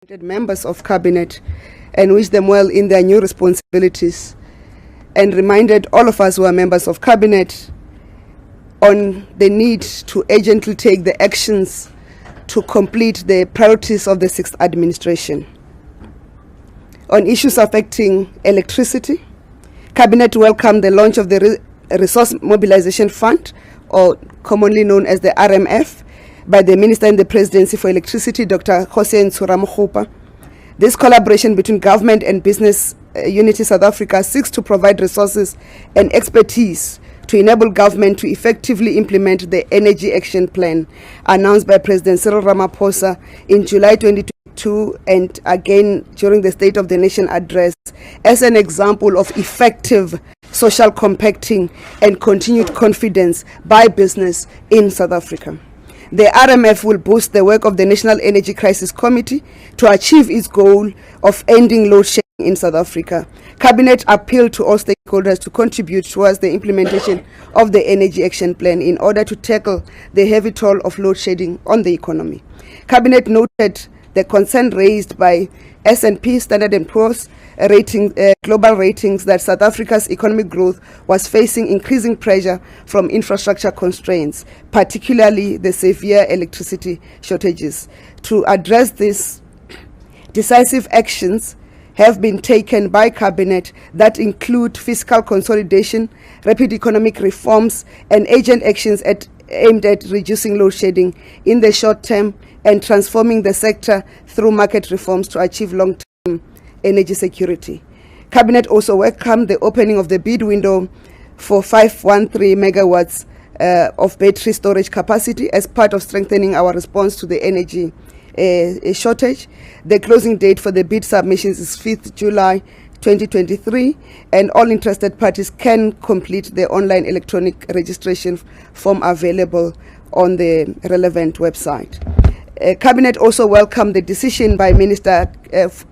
members of cabinet and wish them well in their new responsibilities, and reminded all of us who are members of cabinet on the need to urgently take the actions to complete the priorities of the sixth administration. On issues affecting electricity, cabinet welcomed the launch of the Resource Mobilization Fund, or commonly known as the RMF, by the Minister in the Presidency for Electricity, Dr. Hossein Tsuramokgopa. This collaboration between government and business Unity South Africa seeks to provide resources and expertise to enable government to effectively implement the Energy Action Plan announced by President Cyril Ramaphosa in July 2022 and again during the State of the Nation address as an example of effective social compacting and continued confidence by business in South Africa. The RMF will boost the work of the National Energy Crisis Committee to achieve its goal of ending load shedding in South Africa. Cabinet appealed to all stakeholders to contribute towards the implementation of the Energy Action Plan in order to tackle the heavy toll of load shedding on the economy. Cabinet noted the concern raised by S&P, Standard & Poor's global ratings that South Africa's economic growth was facing increasing pressure from infrastructure constraints, particularly the severe electricity shortages. To address this, decisive actions have been taken by Cabinet that include fiscal consolidation, rapid economic reforms, and urgent actions aimed at reducing load shedding in the short term and transforming the sector through market reforms to achieve long-term energy security. Cabinet also welcomed the opening of the bid window for 513 megawatts of battery storage capacity as part of strengthening our response to the energy shortage. The closing date for the bid submissions is 5th July 2023, and all interested parties can complete the online electronic registration form available on the relevant website. Cabinet also welcomed the decision by Minister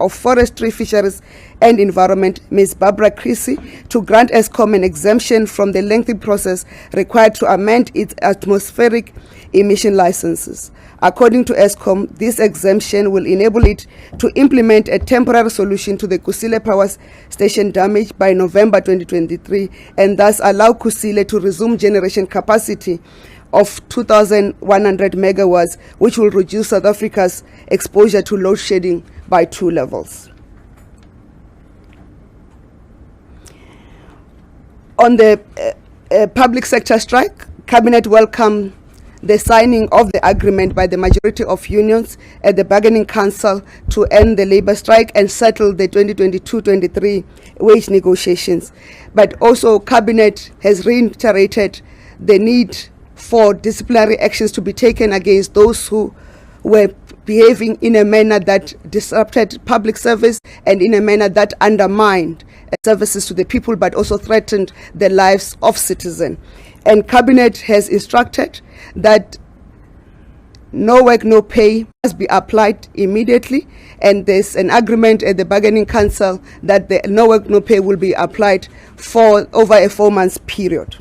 of Forestry, Fisheries and Environment, Ms. Barbara Creasy, to grant Eskom an exemption from the lengthy process required to amend its atmospheric emission licenses. According to Eskom, this exemption will enable it to implement a temporary solution to the Kusile Power Station damage by November 2023 and thus allow Kusile to resume generation capacity of 2,100 megawatts, which will reduce South Africa's exposure to load shedding by 2 levels. On the public sector strike, Cabinet welcomed the signing of the agreement by the majority of unions at the Bargaining Council to end the labor strike and settle the 2022-23 wage negotiations. But also, Cabinet has reiterated the need for disciplinary actions to be taken against those who were behaving in a manner that disrupted public service and in a manner that undermined services to the people but also threatened the lives of citizens. And Cabinet has instructed that no work, no pay must be applied immediately, and there's an agreement at the Bargaining Council that the no work, no pay will be applied for over a 4-month period.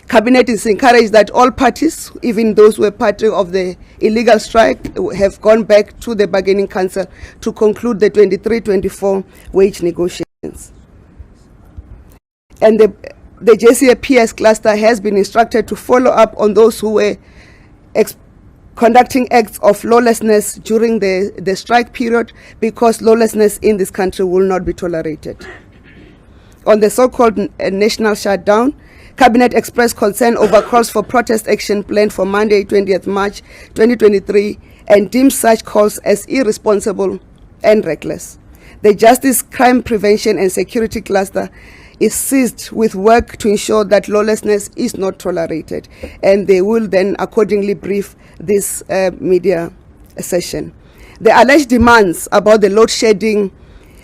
Cabinet is encouraged that all parties, even those who were part of the illegal strike, have gone back to the Bargaining Council to conclude the 23-24 wage negotiations. And the JCAPS cluster has been instructed to follow up on those who were conducting acts of lawlessness during the strike period, because lawlessness in this country will not be tolerated. On the so-called national shutdown, Cabinet expressed concern over calls for protest action planned for Monday, 20th March 2023, and deemed such calls as irresponsible and reckless. The Justice, Crime Prevention and Security Cluster is seized with work to ensure that lawlessness is not tolerated, and they will then accordingly brief this media session. The alleged demands about the load shedding,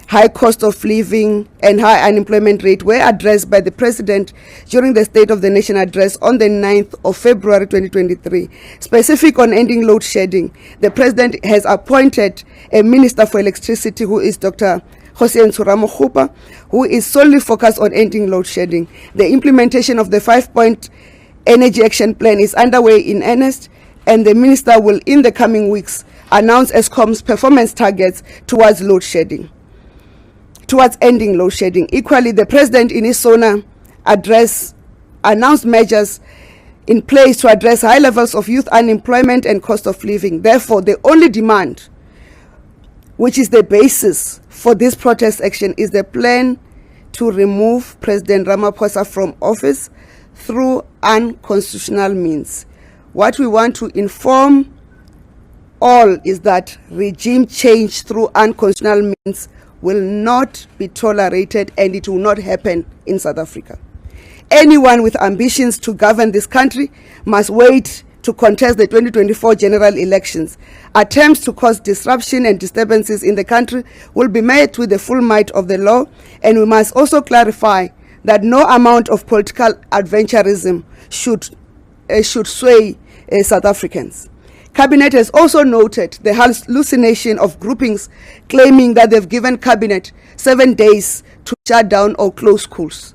high cost of living and high unemployment rate were addressed by the President during the State of the Nation address on the 9th of February 2023. Specific on ending load shedding, the President has appointed a Minister for Electricity, who is Dr. Hossein Tsuramokgopa, who is solely focused on ending load shedding. The implementation of the 5-point Energy Action Plan is underway in earnest, and the Minister will in the coming weeks announced ESCOM's performance targets towards ending load shedding. Equally, the president in his SONA address announced measures in place to address high levels of youth unemployment and cost of living. Therefore, the only demand, which is the basis for this protest action, is the plan to remove President Ramaphosa from office through unconstitutional means. What we want to inform all is that regime change through unconstitutional means will not be tolerated, and it will not happen in South Africa. Anyone with ambitions to govern this country must wait to contest the 2024 general elections. Attempts to cause disruption and disturbances in the country will be met with the full might of the law, and we must also clarify that no amount of political adventurism should sway South Africans. Cabinet has also noted the hallucination of groupings claiming that they've given Cabinet 7 days to shut down or close schools.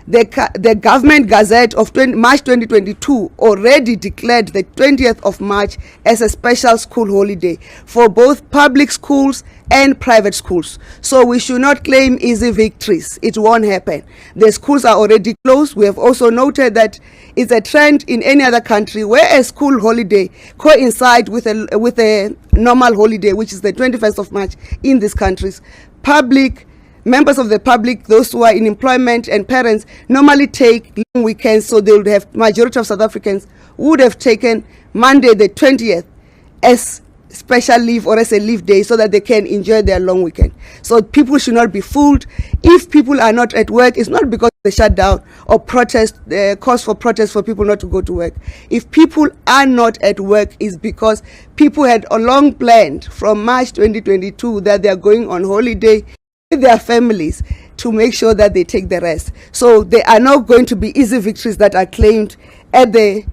The Government Gazette of March 2022 already declared the 20th of March as a special school holiday for both public schools and private schools. So we should not claim easy victories. It won't happen. The schools are already closed. We have also noted that it's a trend in any other country where a school holiday coincides with a normal holiday, which is the 21st of March in these countries. Members of the public, those who are in employment, and parents normally take long weekends, so they would have, majority of South Africans would have taken Monday the 20th as special leave or as a leave day so that they can enjoy their long weekend. So people should not be fooled. If people are not at work, it's not because of the shutdown or protest, cause for protest for people not to go to work. If people are not at work, it's because people had a long planned from March 2022 that they are going on holiday with their families to make sure that they take the rest. So there are not going to be easy victories that are claimed at the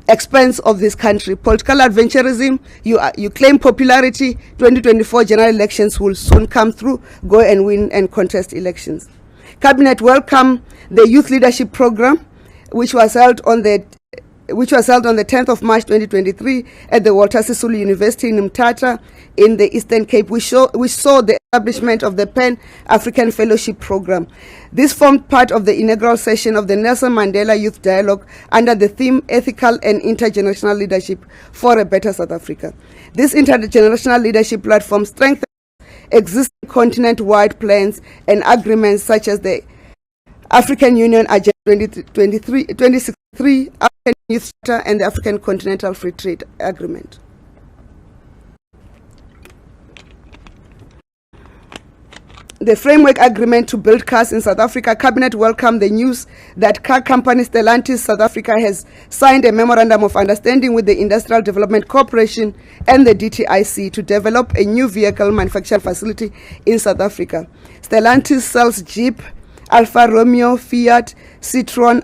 expense of this country. Political adventurism, you claim popularity, 2024 general elections will soon come through, go and win and contest elections. Cabinet welcomed the youth leadership program, which was held on the 10th of March 2023 at the Walter Sisulu University in Mthatha in the Eastern Cape, which saw the establishment of the Pan-African Fellowship Program. This formed part of the inaugural session of the Nelson Mandela Youth Dialogue under the theme Ethical and Intergenerational Leadership for a Better South Africa. This intergenerational leadership platform strengthens existing continent-wide plans and agreements such as the African Union Agenda 2063, African Youth Charter, and the African Continental Free Trade Agreement. The framework agreement to build cars in South Africa. Cabinet welcomed the news that car company Stellantis South Africa has signed a memorandum of understanding with the Industrial Development Corporation and the DTIC to develop a new vehicle manufacturing facility in South Africa. Stellantis sells Jeep, Alfa Romeo, Fiat, Citroen,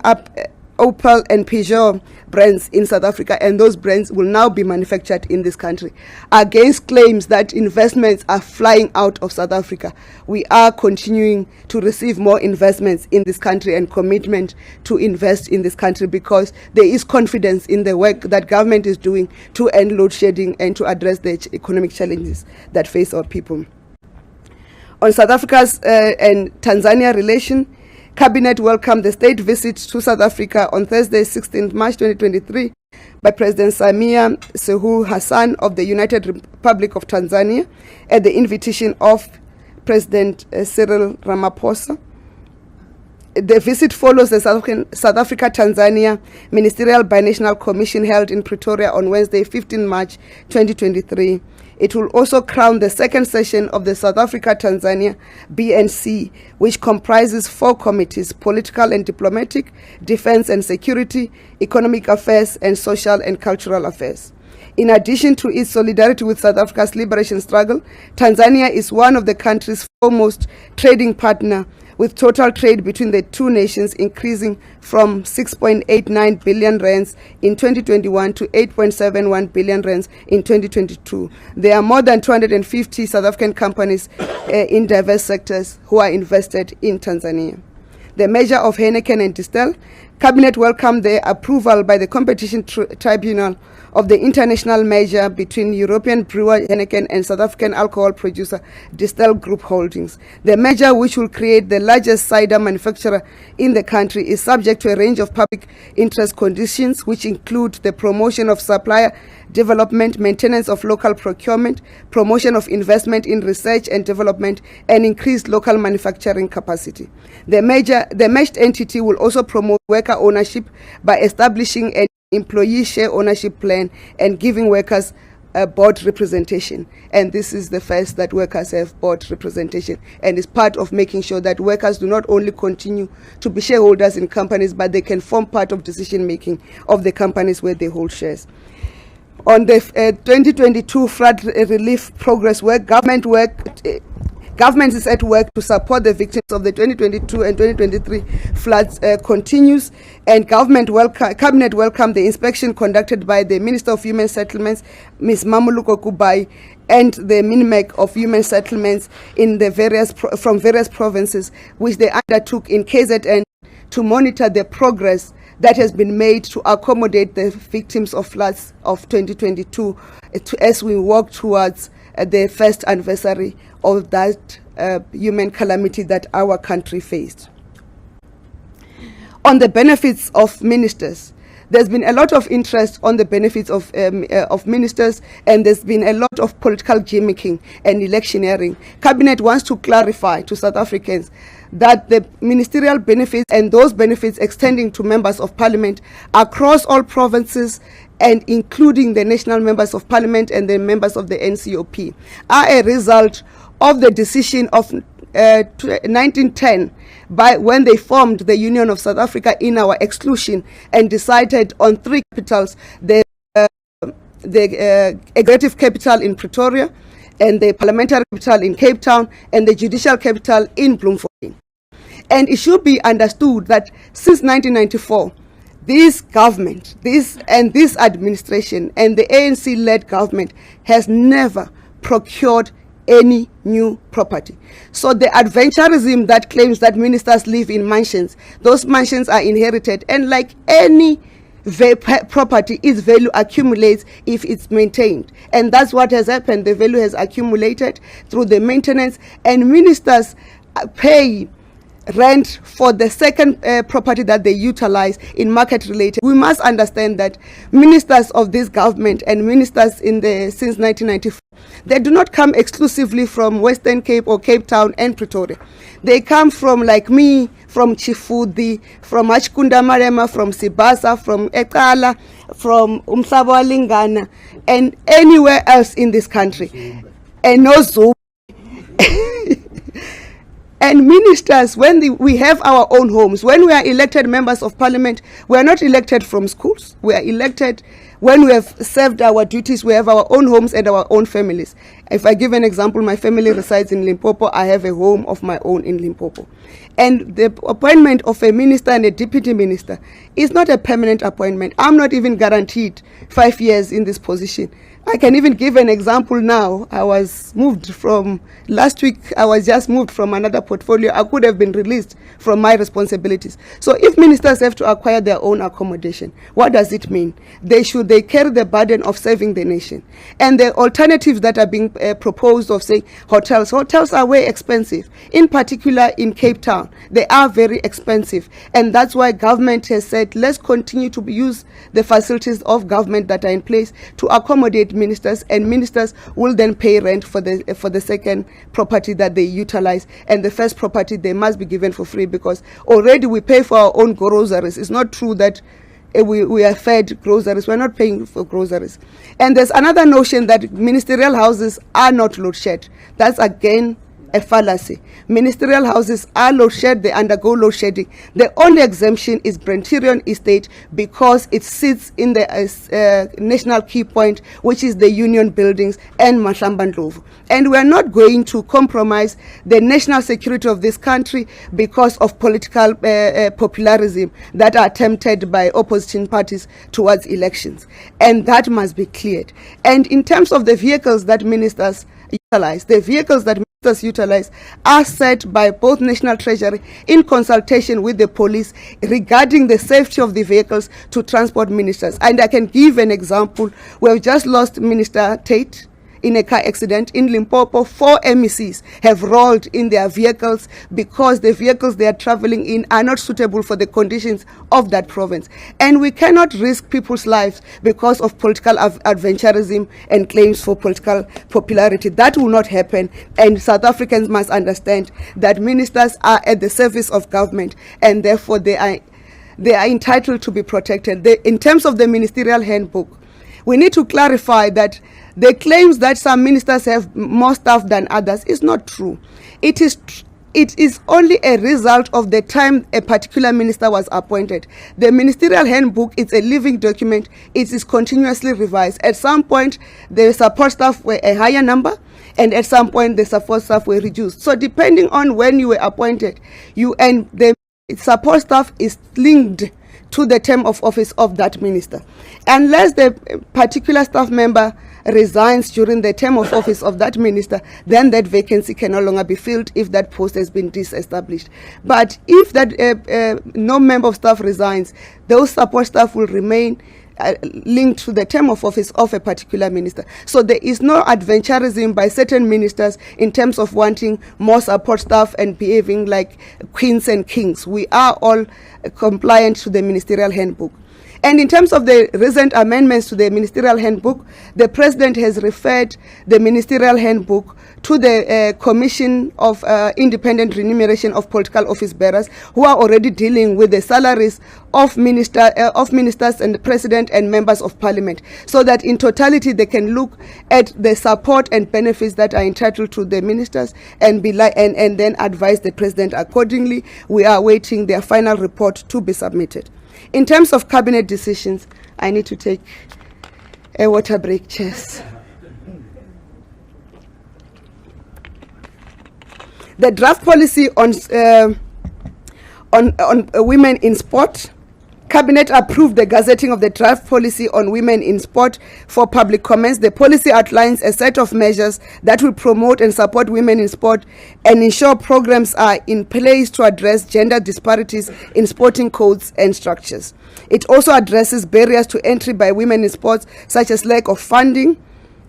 Opel and Peugeot brands in South Africa, and those brands will now be manufactured in this country. Against claims that investments are flying out of South Africa, we are continuing to receive more investments in this country and commitment to invest in this country because there is confidence in the work that government is doing to end load shedding and to address the economic challenges that face our people. On South Africa's and Tanzania relation, Cabinet welcomed the state visit to South Africa on Thursday, 16th March 2023 by President Samia Suluhu Hassan of the United Republic of Tanzania at the invitation of President Cyril Ramaphosa. The visit follows the South Africa-Tanzania Ministerial Binational Commission held in Pretoria on Wednesday, 15 March 2023. It will also crown the second session of the South Africa-Tanzania BNC, which comprises 4 committees: political and diplomatic, defense and security, economic affairs, and social and cultural affairs. In addition to its solidarity with South Africa's liberation struggle, Tanzania is one of the country's foremost trading partner, with total trade between the two nations increasing from 6.89 billion rands in 2021 to 8.71 billion rands in 2022. There are more than 250 South African companies in diverse sectors who are invested in Tanzania. The merger of Heineken and Distel Cabinet welcomed the approval by the Competition Tribunal of the international merger between European brewer Heineken and South African alcohol producer Distel Group Holdings. The merger, which will create the largest cider manufacturer in the country, is subject to a range of public interest conditions, which include the promotion of supplier development, maintenance of local procurement, promotion of investment in research and development, and increased local manufacturing capacity. The merged entity will also promote worker ownership by establishing an employee share ownership plan and giving workers board representation. And this is the first that workers have board representation, and is part of making sure that workers do not only continue to be shareholders in companies, but they can form part of decision making of the companies where they hold shares. On the 2022 flood relief progress work, government is at work to support the victims of the 2022 and 2023 floods continues, and Cabinet welcomed the inspection conducted by the Minister of Human Settlements, Ms. Mamuluko Kubai, and the Minimec of Human Settlements in the from various provinces, which they undertook in KZN to monitor the progress that has been made to accommodate the victims of floods of 2022 as we walk towards the first anniversary of that human calamity that our country faced. On the benefits of ministers, there's been a lot of interest on the benefits of ministers, and there's been a lot of political gimmicking and electioneering. Cabinet wants to clarify to South Africans that the ministerial benefits and those benefits extending to members of parliament across all provinces, and including the national members of parliament and the members of the NCOP, are a result of the decision of 1910 by when they formed the Union of South Africa in our exclusion and decided on three capitals: the executive capital in Pretoria, and the parliamentary capital in Cape Town, and the judicial capital in Bloemfontein. And it should be understood that since 1994, this government, this administration, and the ANC-led government has never procured any new property. So the adventurism that claims that ministers live in mansions, those mansions are inherited, and like any property, its value accumulates if it's maintained, and that's what has happened. The value has accumulated through the maintenance, and ministers pay rent for the second property that they utilize in market related. We must understand that ministers of this government and ministers since 1994, they do not come exclusively from Western Cape or Cape Town and Pretoria. They come from, like me, from Chifudi, from Achikunda Marema, from Sibasa, from Ekala, from Umhlaba Lingana, and anywhere else in this country. And also and ministers, when we have our own homes, when we are elected members of parliament, we are not elected from schools. We are elected when we have served our duties. We have our own homes and our own families. If I give an example, my family resides in Limpopo. I have a home of my own in Limpopo. And the appointment of a minister and a deputy minister is not a permanent appointment. I'm not even guaranteed 5 years in this position. I can even give an example now. I was moved from last week. I was just moved from another portfolio. I could have been released from my responsibilities. So if ministers have to acquire their own accommodation, what does it mean? They carry the burden of serving the nation. And the alternatives that are being proposed of, say, hotels are way expensive. In particular in Cape Town, they are very expensive. And that's why government has said, let's continue to use the facilities of government that are in place to accommodate ministers, and ministers will then pay rent for the second property that they utilize, and the first property they must be given for free, because already we pay for our own groceries. It's not true that we are fed groceries. We're not paying for groceries. And there's another notion that ministerial houses are not load shed. That's again a fallacy. Ministerial houses are load shed, they undergo load shedding. The only exemption is Brentirion Estate, because it sits in the national key point, which is the union buildings and Mahlamba. And we are not going to compromise the national security of this country because of political popularism that are attempted by opposition parties towards elections. And that must be cleared. And in terms of the vehicles that ministers utilize, the vehicles that utilize are set by both National Treasury in consultation with the police regarding the safety of the vehicles to transport ministers. And I can give an example. We have just lost Minister Tate in a car accident in Limpopo. 4 MECs have rolled in their vehicles because the vehicles they are traveling in are not suitable for the conditions of that province. And we cannot risk people's lives because of political adventurism and claims for political popularity. That will not happen. And South Africans must understand that ministers are at the service of government, and therefore they are entitled to be protected. In terms of the ministerial handbook, we need to clarify that the claims that some ministers have more staff than others is not true. It is only a result of the time a particular minister was appointed. The ministerial handbook is a living document. It is continuously revised. At some point, the support staff were a higher number, and at some point, the support staff were reduced. So depending on when you were appointed, the support staff is linked to the term of office of that minister. Unless the particular staff member resigns during the term of office of that minister, then that vacancy can no longer be filled if that post has been disestablished. But if that no member of staff resigns, those support staff will remain linked to the term of office of a particular minister. So there is no adventurism by certain ministers in terms of wanting more support staff and behaving like queens and kings. We are all compliant to the ministerial handbook. And in terms of the recent amendments to the ministerial handbook, the president has referred the ministerial handbook to the Commission of Independent Remuneration of Political Office Bearers, who are already dealing with the salaries of ministers and the president and members of parliament, so that in totality they can look at the support and benefits that are entitled to the ministers and then advise the president accordingly. We are awaiting their final report to be submitted. In terms of cabinet decisions, I need to take a water break, Chairs. The draft policy on women in sport. Cabinet approved the gazetting of the draft policy on women in sport for public comments. The policy outlines a set of measures that will promote and support women in sport and ensure programs are in place to address gender disparities in sporting codes and structures. It also addresses barriers to entry by women in sports, such as lack of funding,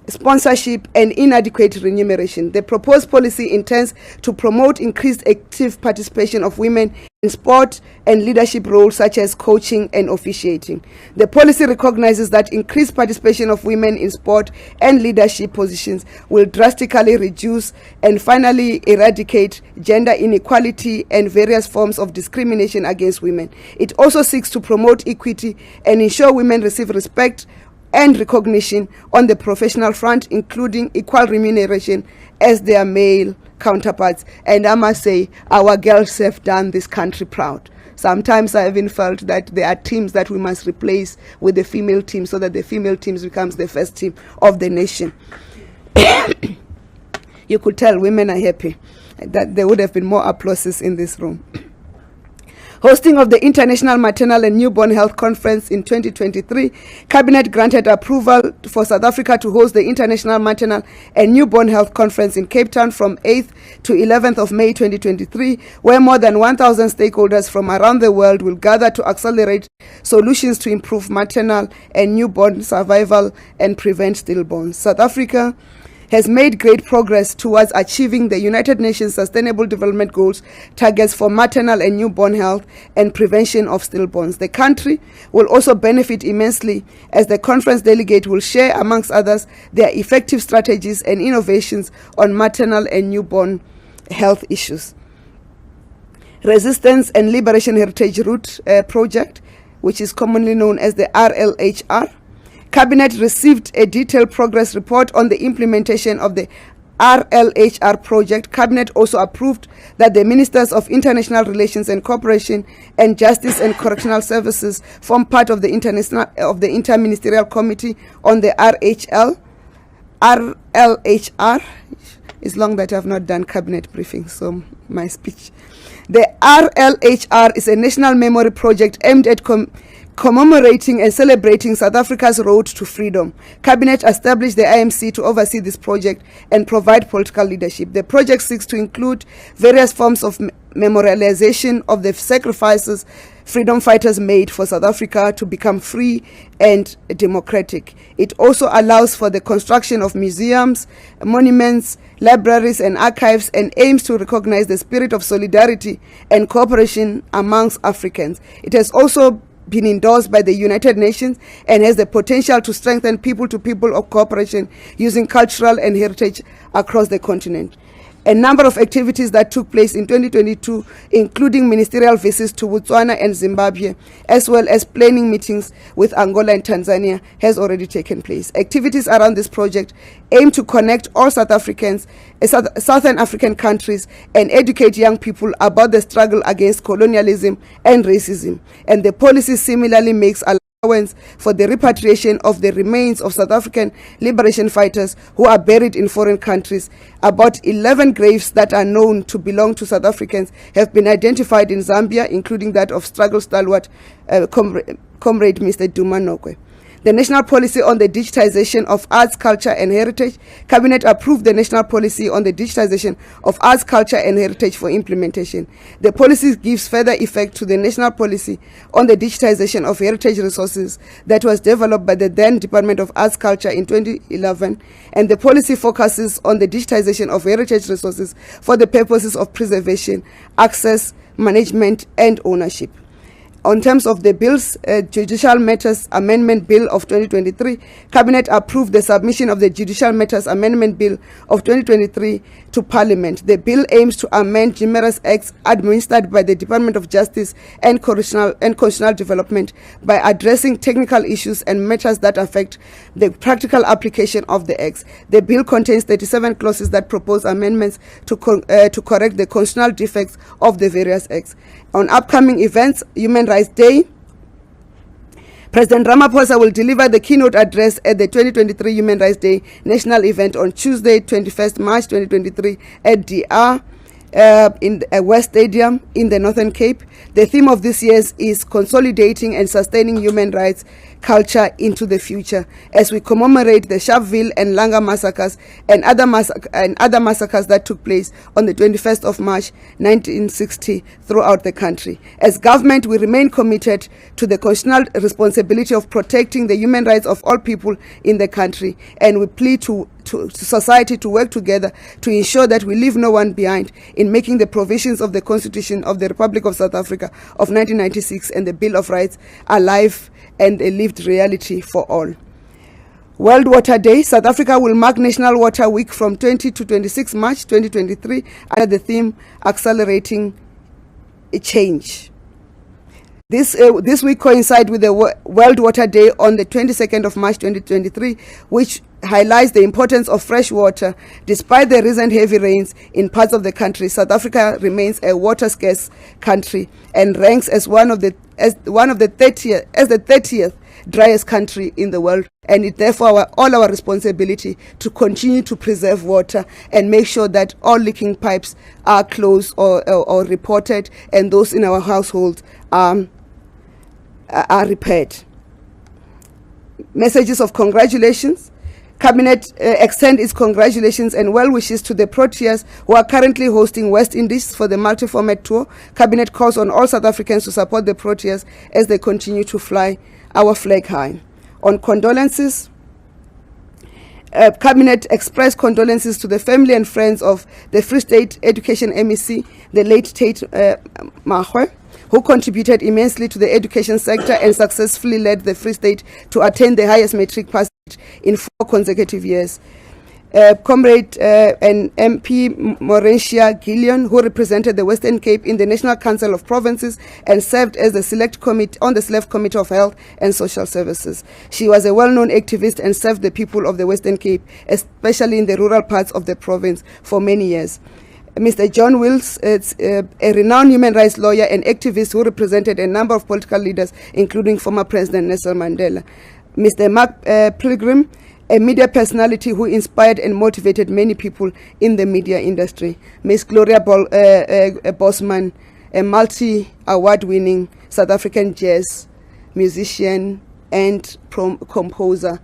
sponsorship, and inadequate remuneration. The proposed policy intends to promote increased active participation of women in sport and leadership roles such as coaching and officiating. The policy recognizes that increased participation of women in sport and leadership positions will drastically reduce and finally eradicate gender inequality and various forms of discrimination against women. It also seeks to promote equity and ensure women receive respect and recognition on the professional front, including equal remuneration as their male counterparts. And I must say, our girls have done this country proud. Sometimes I even felt that there are teams that we must replace with the female team so that the female teams becomes the first team of the nation. You could tell women are happy that there would have been more applauses in this room. Hosting of the International Maternal and Newborn Health Conference in 2023, Cabinet granted approval for South Africa to host the International Maternal and Newborn Health Conference in Cape Town from 8th to 11th of May 2023, where more than 1,000 stakeholders from around the world will gather to accelerate solutions to improve maternal and newborn survival and prevent stillborns. South Africa has made great progress towards achieving the United Nations Sustainable Development Goals targets for maternal and newborn health and prevention of stillborns. The country will also benefit immensely as the conference delegate will share, amongst others, their effective strategies and innovations on maternal and newborn health issues. Resistance and Liberation Heritage Route Project, which is commonly known as the RLHR. Cabinet received a detailed progress report on the implementation of the RLHR project. Cabinet also approved that the Ministers of International Relations and Cooperation and Justice and Correctional Services form part of the Interministerial Committee on the RLHR. It's long that I've not done cabinet briefing, so my speech. The RLHR is a national memory project aimed at Commemorating and celebrating South Africa's road to freedom, Cabinet established the IMC to oversee this project and provide political leadership. The project seeks to include various forms of memorialization of the sacrifices freedom fighters made for South Africa to become free and democratic. It also allows for the construction of museums, monuments, libraries, and archives, and aims to recognize the spirit of solidarity and cooperation amongst Africans. It has also been endorsed by the United Nations and has the potential to strengthen people-to-people cooperation using cultural and heritage across the continent. A number of activities that took place in 2022, including ministerial visits to Botswana and Zimbabwe, as well as planning meetings with Angola and Tanzania, has already taken place. Activities around this project aim to connect all Southern African countries and educate young people about the struggle against colonialism and racism. And the policy similarly makes allowance for the repatriation of the remains of South African liberation fighters who are buried in foreign countries. About 11 graves that are known to belong to South Africans have been identified in Zambia, including that of struggle stalwart Comrade Mr. Duma Nokwe. The National Policy on the Digitization of Arts, Culture and Heritage. Cabinet approved the National Policy on the Digitization of Arts, Culture and Heritage for implementation. The policy gives further effect to the National Policy on the Digitization of Heritage Resources that was developed by the then Department of Arts, Culture in 2011, and the policy focuses on the digitization of heritage resources for the purposes of preservation, access, management and ownership. On terms of the bills, Judicial Matters Amendment Bill of 2023, Cabinet approved the submission of the Judicial Matters Amendment Bill of 2023 to Parliament. The bill aims to amend numerous acts administered by the Department of Justice and Constitutional Development by addressing technical issues and matters that affect the practical application of the acts. The bill contains 37 clauses that propose amendments to correct the constitutional defects of the various acts. On upcoming events, Human Rights Day, President Ramaphosa will deliver the keynote address at the 2023 Human Rights Day national event on Tuesday, 21st March 2023 at DR in West Stadium in the Northern Cape. The theme of this year is consolidating and sustaining human rights culture into the future, as we commemorate the Sharpeville and Langa massacres and other massacres that took place on the 21st of March 1960 throughout the country. As government, we remain committed to the constitutional responsibility of protecting the human rights of all people in the country, and we plead to society to work together to ensure that we leave no one behind in making the provisions of the Constitution of the Republic of South Africa of 1996 and the Bill of Rights alive and a lived reality for all. World Water Day. South Africa will mark National Water Week from 20 to 26 March 2023 under the theme Accelerating Change. This week coincides with the World Water Day on the 22nd of March 2023, which highlights the importance of fresh water. Despite the recent heavy rains in parts of the country, South Africa remains a water-scarce country and ranks as the 30th driest country in the world. And it's therefore all our responsibility to continue to preserve water and make sure that all leaking pipes are closed or reported, and those in our households are repaired. Messages of congratulations. Cabinet extend its congratulations and well wishes to the Proteas who are currently hosting West Indies for the multi-format tour. Cabinet calls on all South Africans to support the Proteas as they continue to fly our flag high. On condolences, Cabinet expressed condolences to the family and friends of the Free State Education MEC, the late Tate Mahwe, who contributed immensely to the education sector and successfully led the Free State to attain the highest matric pass in 4 consecutive years. Comrade and MP Mauricia Gillion, who represented the Western Cape in the National Council of Provinces and served as the Select Committee on the Select Committee of Health and Social Services. She was a well-known activist and served the people of the Western Cape, especially in the rural parts of the province, for many years. Mr. John Wills is a renowned human rights lawyer and activist who represented a number of political leaders, including former President Nelson Mandela. Mr. Mark Pilgrim, a media personality who inspired and motivated many people in the media industry. Ms. Gloria Bosman, a multi-award-winning South African jazz musician, and composer,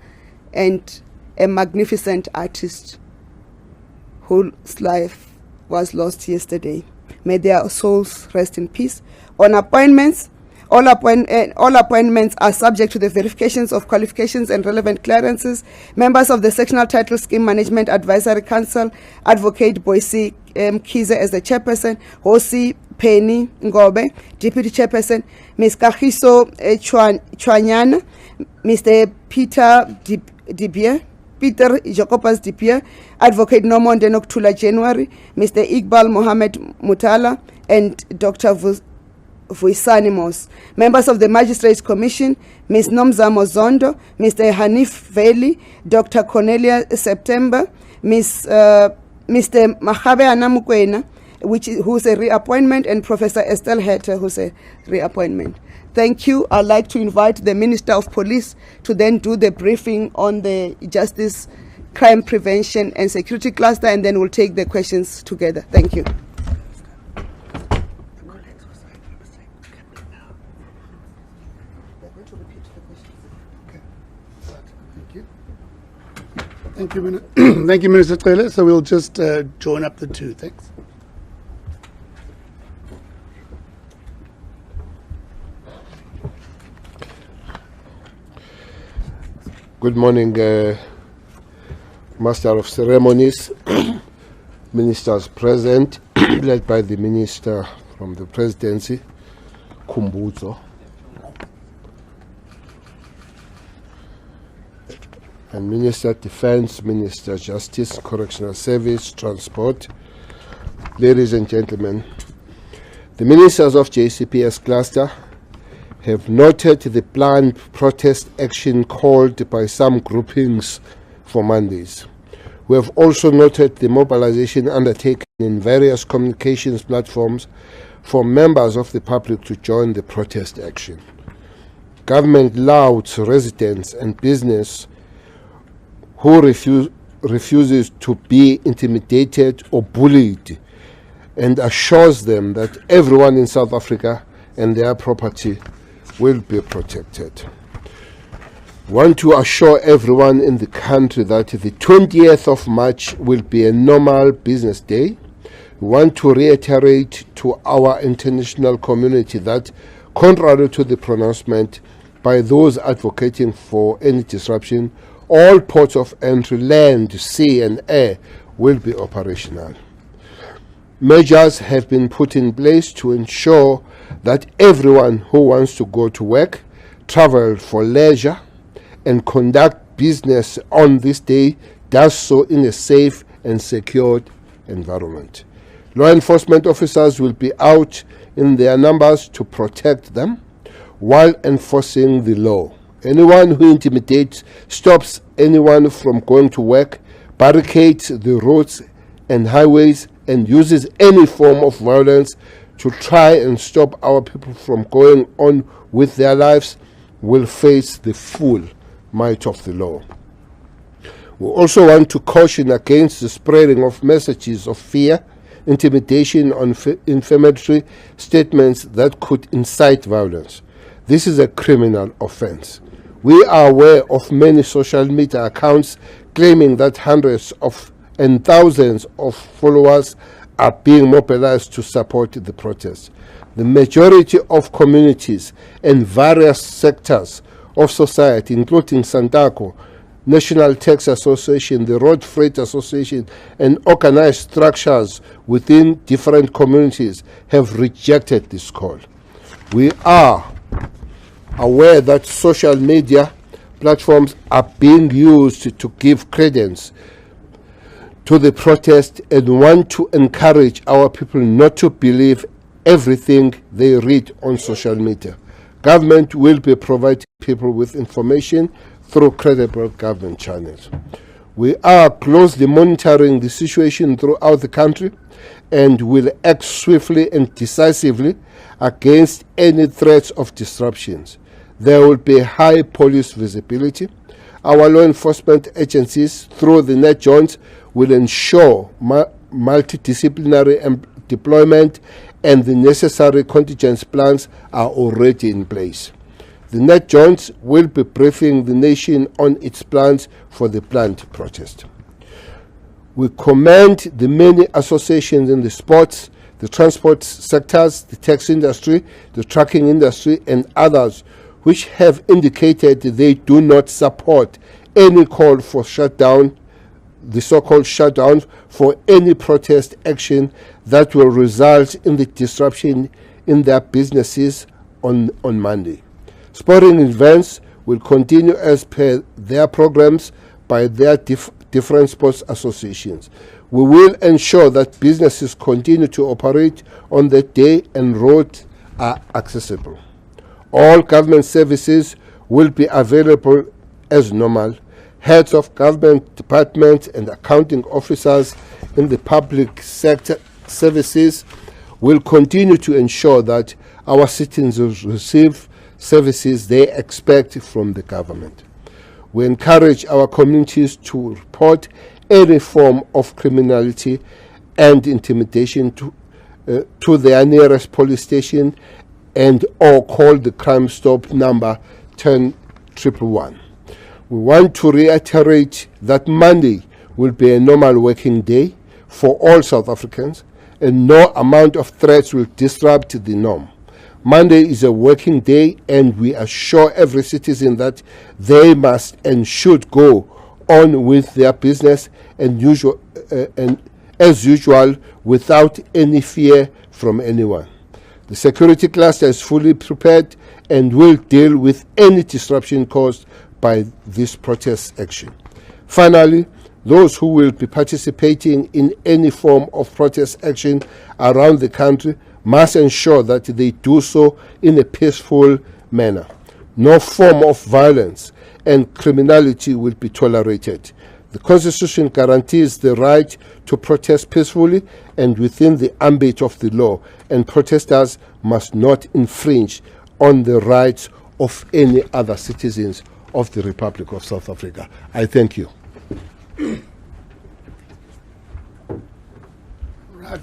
and a magnificent artist whose life was lost yesterday. May their souls rest in peace. On appointments, all appointments are subject to the verifications of qualifications and relevant clearances. Members of the Sectional Title Scheme Management Advisory Council, Advocate Boyce Kize as the chairperson, Hosi Penny Ngobe, Deputy Chairperson, Ms. Kagiso Chwanyana, Mr. Peter Jacopas Dipier, Advocate Normand Denoktula January, Mr. Iqbal Mohammed Mutala, and Dr. Vuisanimos. Members of the Magistrates Commission, Ms. Nomza Mozondo, Mr. Hanif Veli, Dr. Cornelia September, Mr. Mahabe Anamukwena, who's a reappointment, and Professor Estelle Hatter, who's a reappointment. Thank you. I'd like to invite the Minister of Police to then do the briefing on the Justice, Crime Prevention and Security Cluster, and then we'll take the questions together. Thank you. Thank you, thank you, Minister Cele. So we'll just join up the two. Thanks. Good morning, Master of Ceremonies, ministers present, led by the Minister from the Presidency, Kumbuzo, and Minister Defense, Minister Justice, Correctional Service, Transport. Ladies and gentlemen, the ministers of JCPS cluster have noted the planned protest action called by some groupings for Mondays. We have also noted the mobilization undertaken in various communications platforms for members of the public to join the protest action. Government louds residents and business who refuses to be intimidated or bullied, and assures them that everyone in South Africa and their property will be protected. We want to assure everyone in the country that the 20th of March will be a normal business day. We want to reiterate to our international community that, contrary to the pronouncement by those advocating for any disruption, all ports of entry, land, sea and air will be operational. Measures have been put in place to ensure that everyone who wants to go to work, travel for leisure, and conduct business on this day does so in a safe and secured environment. Law enforcement officers will be out in their numbers to protect them while enforcing the law. Anyone who intimidates, stops anyone from going to work, barricades the roads and highways, and uses any form of violence to try and stop our people from going on with their lives will face the full might of the law. We also want to caution against the spreading of messages of fear, intimidation, or inflammatory statements that could incite violence. This is a criminal offense. We are aware of many social media accounts claiming that hundreds of and thousands of followers are being mobilized to support the protest. The majority of communities and various sectors of society, including Santaco, National Tax Association, the Road Freight Association, and organized structures within different communities, have rejected this call. We are aware that social media platforms are being used to give credence to the protest and want to encourage our people not to believe everything they read on social media. Government will be providing people with information through credible government channels. We are closely monitoring the situation throughout the country and will act swiftly and decisively against any threats of disruptions. There will be high police visibility. Our law enforcement agencies, through the net joints, will ensure multidisciplinary deployment, and the necessary contingency plans are already in place. The Net Jones will be briefing the nation on its plans for the planned protest. We commend the many associations in the sports, the transport sectors, the taxi industry, the trucking industry, and others which have indicated they do not support any call for shutdown, the so-called shutdown, for any protest action that will result in the disruption in their businesses on Monday. Sporting events will continue as per their programs by their different sports associations. We will ensure that businesses continue to operate on the day and roads are accessible. All government services will be available as normal. Heads of government departments and accounting officers in the public sector services will continue to ensure that our citizens receive services they expect from the government. We encourage our communities to report any form of criminality and intimidation to their nearest police station and or call the Crime Stop number 10111. We want to reiterate that Monday will be a normal working day for all South Africans, and no amount of threats will disrupt the norm. Monday is a working day, and we assure every citizen that they must and should go on with their business and as usual without any fear from anyone. The security cluster is fully prepared and will deal with any disruption caused by this protest action. Finally, those who will be participating in any form of protest action around the country must ensure that they do so in a peaceful manner. No form of violence and criminality will be tolerated. The Constitution guarantees the right to protest peacefully and within the ambit of the law, and protesters must not infringe on the rights of any other citizens of the Republic of South Africa. I thank you. Right.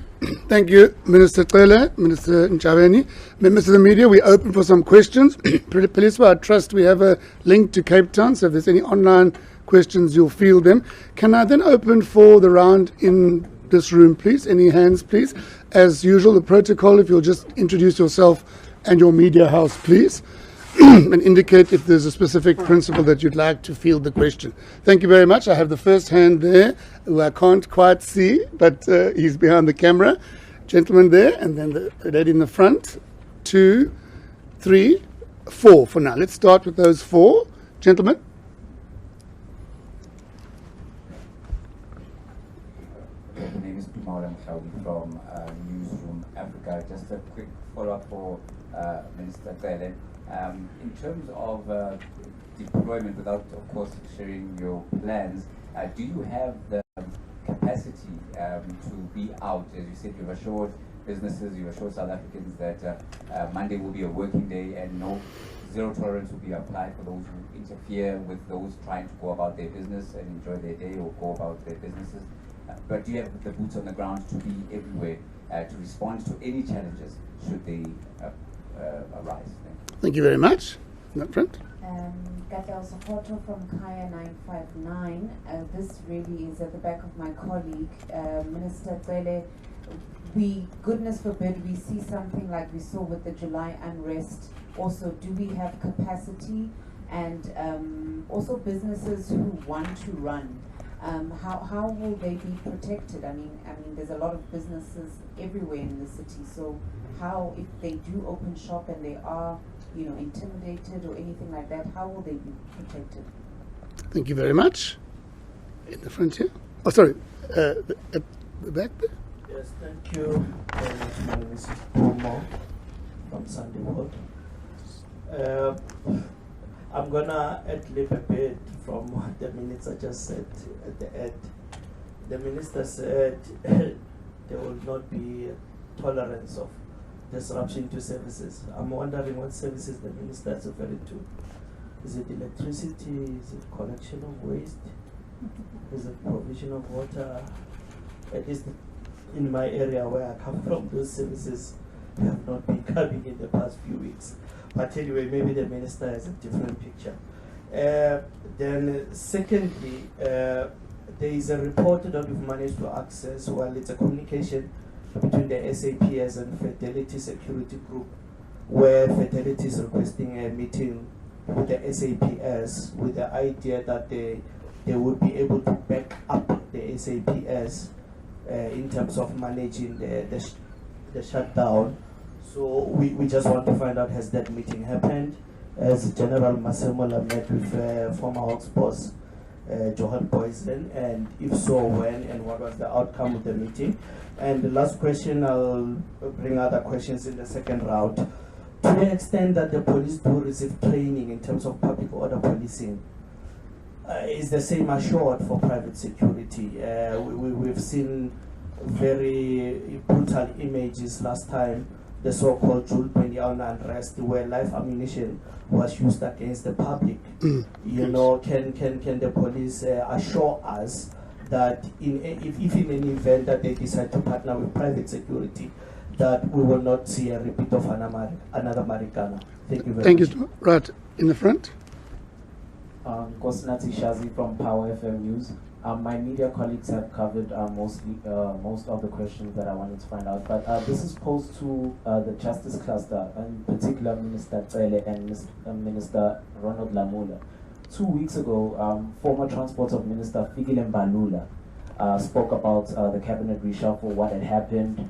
Thank you, Minister Cele, Minister Ntshavheni. Members of the media, we open for some questions. Please, I trust we have a link to Cape Town, so if there's any online questions, you'll field them. Can I then open for the round in this room, please? Any hands, please? As usual, the protocol, if you'll just introduce yourself and your media house, please, and indicate if there's a specific principle that you'd like to field the question. Thank you very much. I have the first hand there, who I can't quite see, but he's behind the camera. Gentleman there, and then the lady in the front. 2, 3, 4 for now. Let's start with those 4. Gentlemen. My name is Pimaola Mkhawuli from Newsroom Africa. Just a quick follow-up for Minister Cele. In terms of deployment, without of course sharing your plans, do you have the capacity to be out? As you said, you've assured businesses, you've assured South Africans that Monday will be a working day and no zero tolerance will be applied for those who interfere with those trying to go about their business and enjoy their day or go about their businesses. But do you have the boots on the ground to be everywhere to respond to any challenges should they arise? Thank you very much. In that front. Gatel Sokoto from Kaya 959. This really is at the back of my colleague, Minister Cele. Goodness forbid, we see something like we saw with the July unrest. Also, do we have capacity? And also businesses who want to run. How will they be protected? I mean, there's a lot of businesses everywhere in the city. So, how, if they do open shop and they are, intimidated or anything like that, how will they be protected? Thank you very much. In the front here. Oh, sorry. At the back there. Yes, thank you very much. My name is Momo from Sunday World. I'm gonna ad-lib a bit from what the minister just said at the end. The minister said there will not be tolerance of disruption to services. I'm wondering what services the minister is referring to. Is it electricity? Is it collection of waste? Is it provision of water? At least in my area where I come from, those services they have not been coming in the past few weeks. But anyway, maybe the minister has a different picture. Then secondly, there is a report that we've managed to access. Well, it's a communication between the SAPS and Fidelity Security Group, where Fidelity is requesting a meeting with the SAPS with the idea that they would be able to back up the SAPS in terms of managing the shutdown. So we just want to find out, has that meeting happened? As General Masemola met with former Hawks boss Johan Boysen, and if so, when and what was the outcome of the meeting? And the last question, I'll bring other questions in the second round. To the extent that the police do receive training in terms of public order policing, is the same assured for private security? We've seen very brutal images last time, the so-called June 20 unrest, where live ammunition was used against the public. You know, can the police assure us that if in any event that they decide to partner with private security, that we will not see a repeat of another Marikana? Thank you very much. Thank you. Right, in the front. Kosnati Shazi from Power FM News. My media colleagues have covered most of the questions that I wanted to find out, but this is posed to the Justice Cluster, in particular Minister Tsele and Minister Ronald Lamula. 2 weeks ago, former Transport Minister Fikile Mbalula spoke about the cabinet reshuffle, what had happened.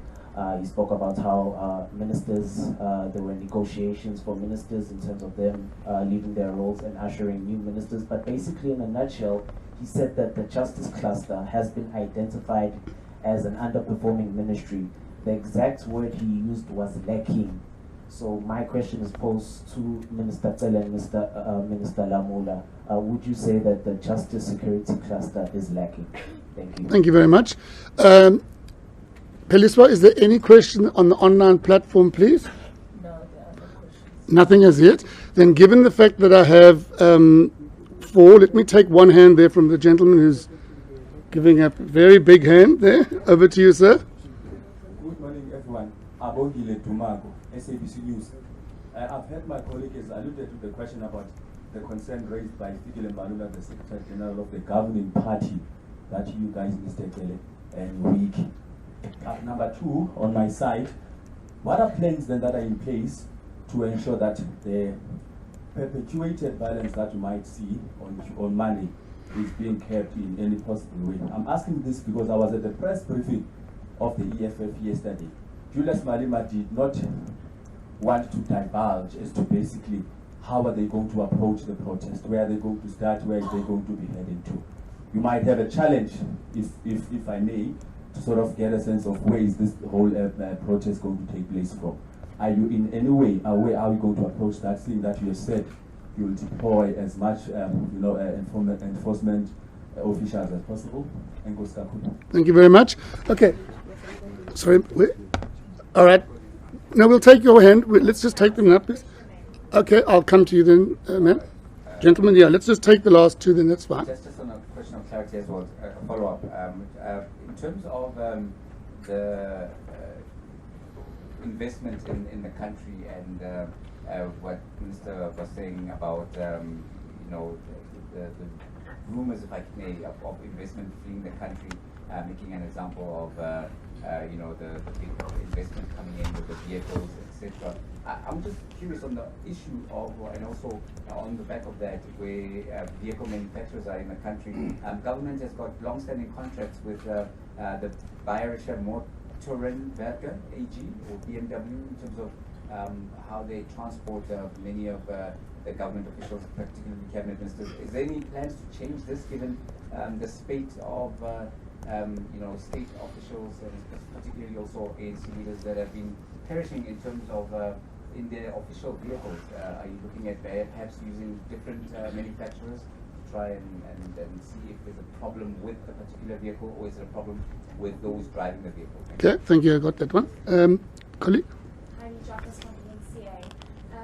He spoke about how ministers, there were negotiations for ministers in terms of them leaving their roles and ushering new ministers. But basically, in a nutshell, he said that the Justice Cluster has been identified as an underperforming ministry. The exact word he used was lacking. So my question is posed to Minister Tsele and Minister Lamula. Would you say that the Justice Security Cluster is lacking? Thank you. Thank you very much. Peliswa, is there any question on the online platform, please? No, there are no questions. Nothing as yet. Then given the fact that I have four, let me take one hand there from the gentleman who's giving up a very big hand there. Over to you, sir. Good morning, everyone. Abogile Tumago, SABC News. I've heard my colleague has alluded to the question about the concern raised by Fikile Mbalula, the Secretary General of the governing party, that you guys, Mr. Kele, and weak. Number two, on my side, what are plans then that are in place to ensure that the perpetuated violence that you might see on money is being kept in any possible way? I'm asking this because I was at the press briefing of the EFF yesterday. Julius Malema did not want to divulge as to basically how are they going to approach the protest, where are they going to start, where are they going to be heading to. You might have a challenge, if I may, to sort of get a sense of where is this whole protest going to take place from. Are you in any way aware how are you going to approach that, seeing that you have said you will deploy as much enforcement officials as possible? Thank you very much. Okay. Sorry. All right. No, we'll take your hand. Let's just take them up, please. Okay, I'll come to you then, ma'am. Gentlemen, yeah, let's just take the last two, then that's fine. Just on a question of clarity as well, a follow-up. In terms of the investment in the country and what Minister was saying about, the rumors, if I may, of investment fleeing the country, making an example of, the big investment coming in with the vehicles, etc. I'm just curious on the issue of, and also on the back of that, where vehicle manufacturers are in the country. Government has got long-standing contracts with the Bayerische Motorenwerke AG or BMW in terms of how they transport many of the government officials, particularly cabinet ministers. Is there any plans to change this, given the spate of state officials and particularly also ANC leaders that have been perishing in terms of in their official vehicles? Are you looking at perhaps using different manufacturers to try and see if there's a problem with a particular vehicle, or is there a problem with those driving the vehicle? Okay, thank you. I got that one. Colleague? I'm Jacques from the NCA.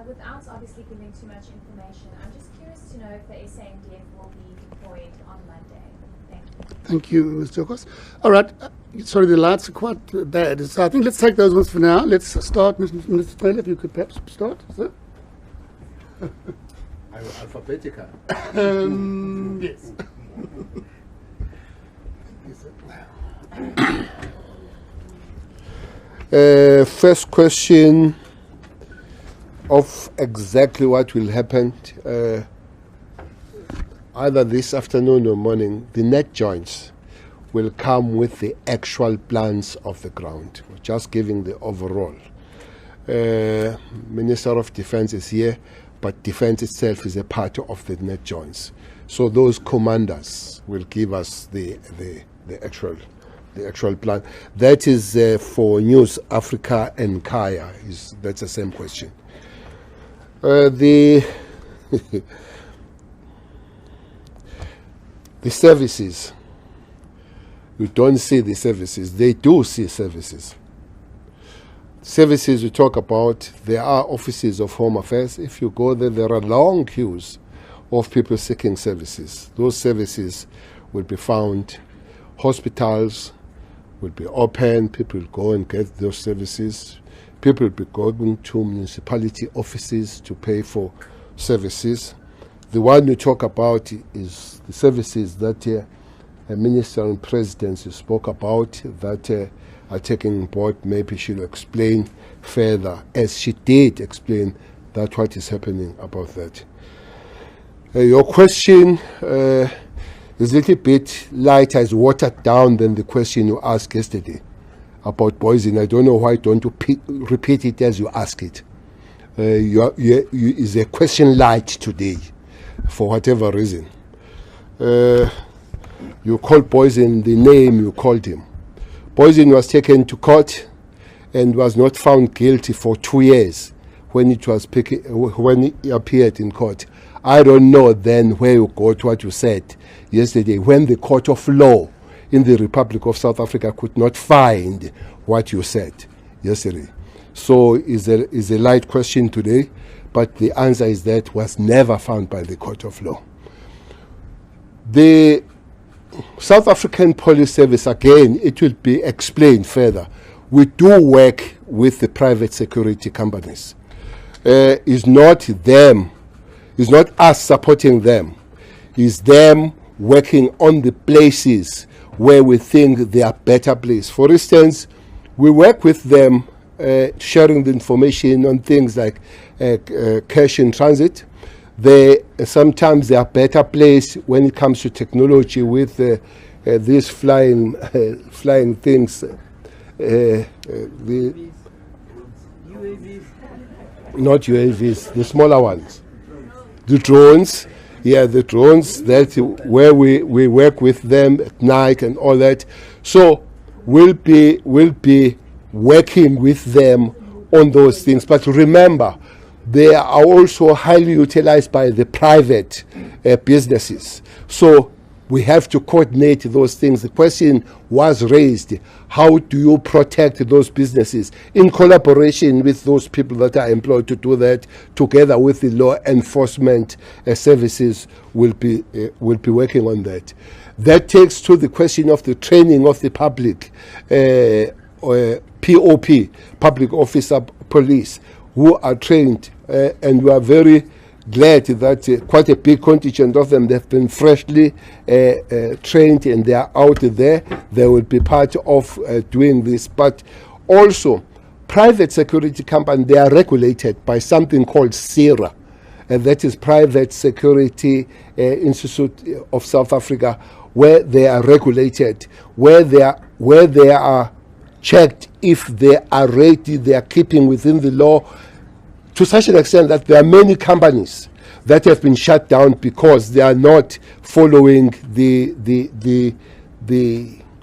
Without obviously giving too much information, I'm just curious to know if the SANDF will be deployed on Monday. Thank you. Thank you, Ms. Jokos. All right. Sorry, the lights are quite bad. So I think let's take those ones for now. Let's start, Mr. Taylor, if you could perhaps start, sir. Alphabetical. Yes. First question of exactly what will happen either this afternoon or morning. The net joints will come with the actual plans of the ground. We're just giving the overall. Minister of Defence is here, but Defence itself is a part of the net joints. So those commanders will give us the actual plan. That is for News Africa and Kaya. That's the same question. The services. You don't see the services. They do see services. Services we talk about, there are offices of Home Affairs. If you go there, there are long queues of people seeking services. Those services will be found. Hospitals will be open. People will go and get those services. People will be going to municipality offices to pay for services. The one you talk about is the services that a minister and presidency spoke about that are taking board. Maybe she'll explain further, as she did explain that what is happening about that. Your question is a little bit lighter, is watered down than the question you asked yesterday about poison. I don't know why don't you repeat it as you ask it. Is a question light today, for whatever reason. You called Poison the name you called him. Poison was taken to court and was not found guilty for 2 years when he appeared in court. I don't know then where you got what you said yesterday, when the court of law in the Republic of South Africa could not find what you said yesterday. So is a light question today, but the answer is that was never found by the court of law. The South African Police Service, again, it will be explained further. We do work with the private security companies. It's not them, it's not us supporting them. It's them working on the places where we think they are better placed. For instance, we work with them sharing the information on things like cash in transit. Sometimes they are better placed when it comes to technology with these flying things. Not UAVs, the smaller ones. The drones, the drones, that's where we work with them at night and all that. So we'll be working with them on those things. But remember, they are also highly utilized by the private businesses. So we have to coordinate those things. The question was raised, how do you protect those businesses in collaboration with those people that are employed to do that, together with the law enforcement services will be working on that. That takes to the question of the training of the public, POP, Public Officer Police, who are trained, and we are very glad that quite a big contingent of them, they've been freshly trained and they are out there. They will be part of doing this. But also, private security companies, they are regulated by something called SIRA, and that is Private Security Institute of South Africa, where they are regulated, where they are checked if they are ready, they are keeping within the law, to such an extent that there are many companies that have been shut down because they are not following the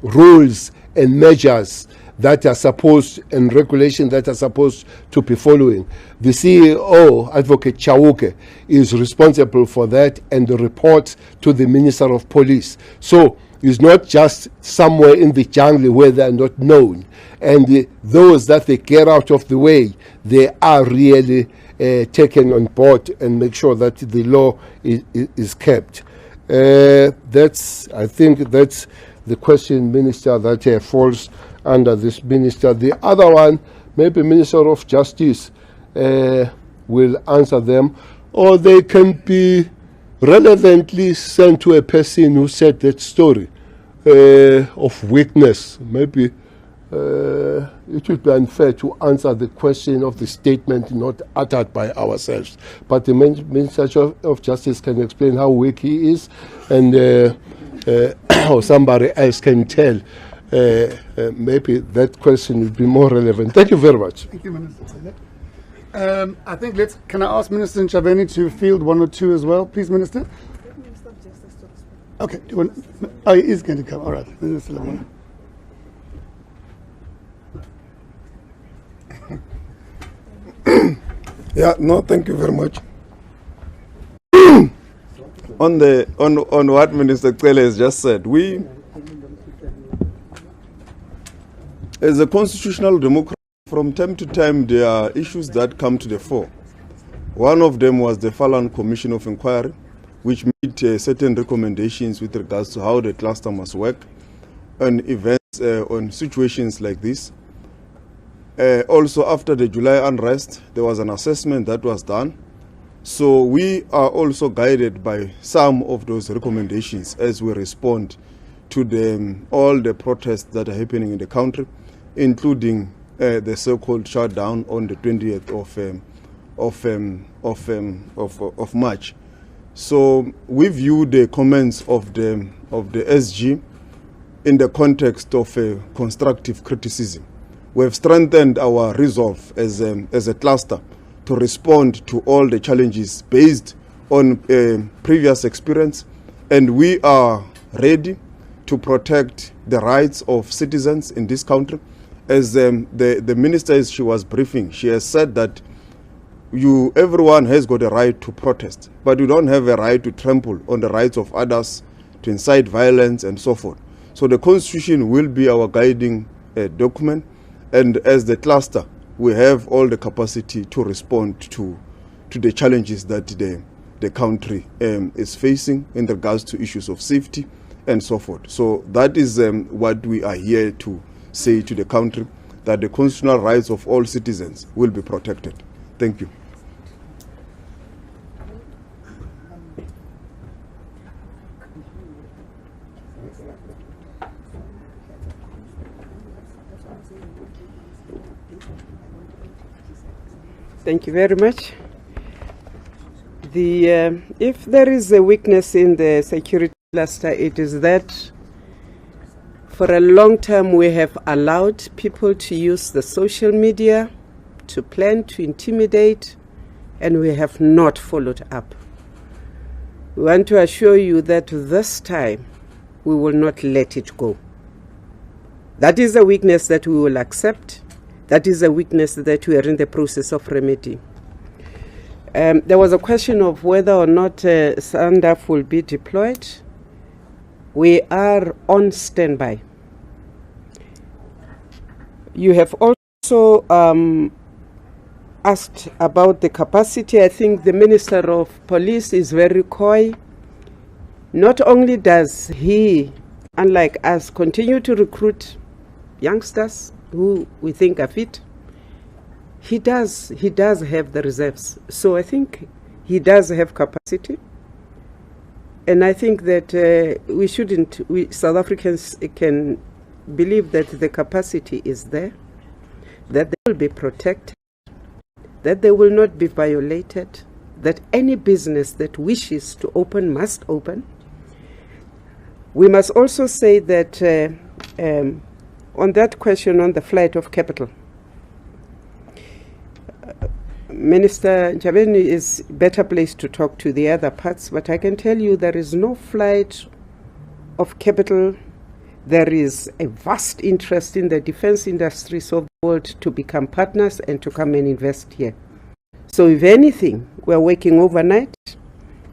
rules and measures that are supposed, and regulations that are supposed to be following. The CEO, Advocate Chauke, is responsible for that and reports to the Minister of Police. So it's not just somewhere in the jungle where they are not known. And those that they get out of the way, they are really taken on board and make sure that the law is kept. I think that's the question minister that falls under this minister. The other one, maybe Minister of Justice will answer them, or they can be relevantly sent to a person who said that story of weakness. Maybe it would be unfair to answer the question of the statement not uttered by ourselves. But the Minister of Justice can explain how weak he is, and or somebody else can tell. Maybe that question would be more relevant. Thank you very much. Thank you, Minister. I think can I ask Minister Nchabeni to field one or two as well, please, Minister? Okay. Oh, he is going to come. All right, Minister Lamona. Yeah, no, thank you very much. on what Minister Cele has just said, we, as a constitutional democracy, from time to time there are issues that come to the fore. One of them was the Falan Commission of Inquiry, which made certain recommendations with regards to how the cluster must work on events, on situations like this. Also, after the July unrest, there was an assessment that was done. So we are also guided by some of those recommendations as we respond to all the protests that are happening in the country, including the so-called shutdown on the 20th of March. So we view the comments of the SG in the context of constructive criticism. We have strengthened our resolve as a cluster to respond to all the challenges based on previous experience, and we are ready to protect the rights of citizens in this country. As the minister, as she was briefing, she has said that everyone has got a right to protest, but you don't have a right to trample on the rights of others, to incite violence and so forth. So the Constitution will be our guiding document, and as the cluster, we have all the capacity to respond to the challenges that the country is facing in regards to issues of safety and so forth. So that is what we are here to say to the country, that the constitutional rights of all citizens will be protected. Thank you. Thank you very much. If there is a weakness in the security cluster, it is that for a long time we have allowed people to use the social media to plan, to intimidate, and we have not followed up. We want to assure you that this time we will not let it go. That is a weakness that we will accept. That is a weakness that we are in the process of remedying. There was a question of whether or not SANDF will be deployed. We are on standby. You have also asked about the capacity. I think the Minister of Police is very coy. Not only does he, unlike us, continue to recruit youngsters who we think are fit, he does have the reserves. So I think he does have capacity. And I think that we South Africans can believe that the capacity is there, that they will be protected, that they will not be violated, that any business that wishes to open must open. We must also say that on that question on the flight of capital, Minister Nchabeni is better placed to talk to the other parts, but I can tell you there is no flight of capital. There is a vast interest in the defense industries of the world to become partners and to come and invest here. So if anything, we're working overnight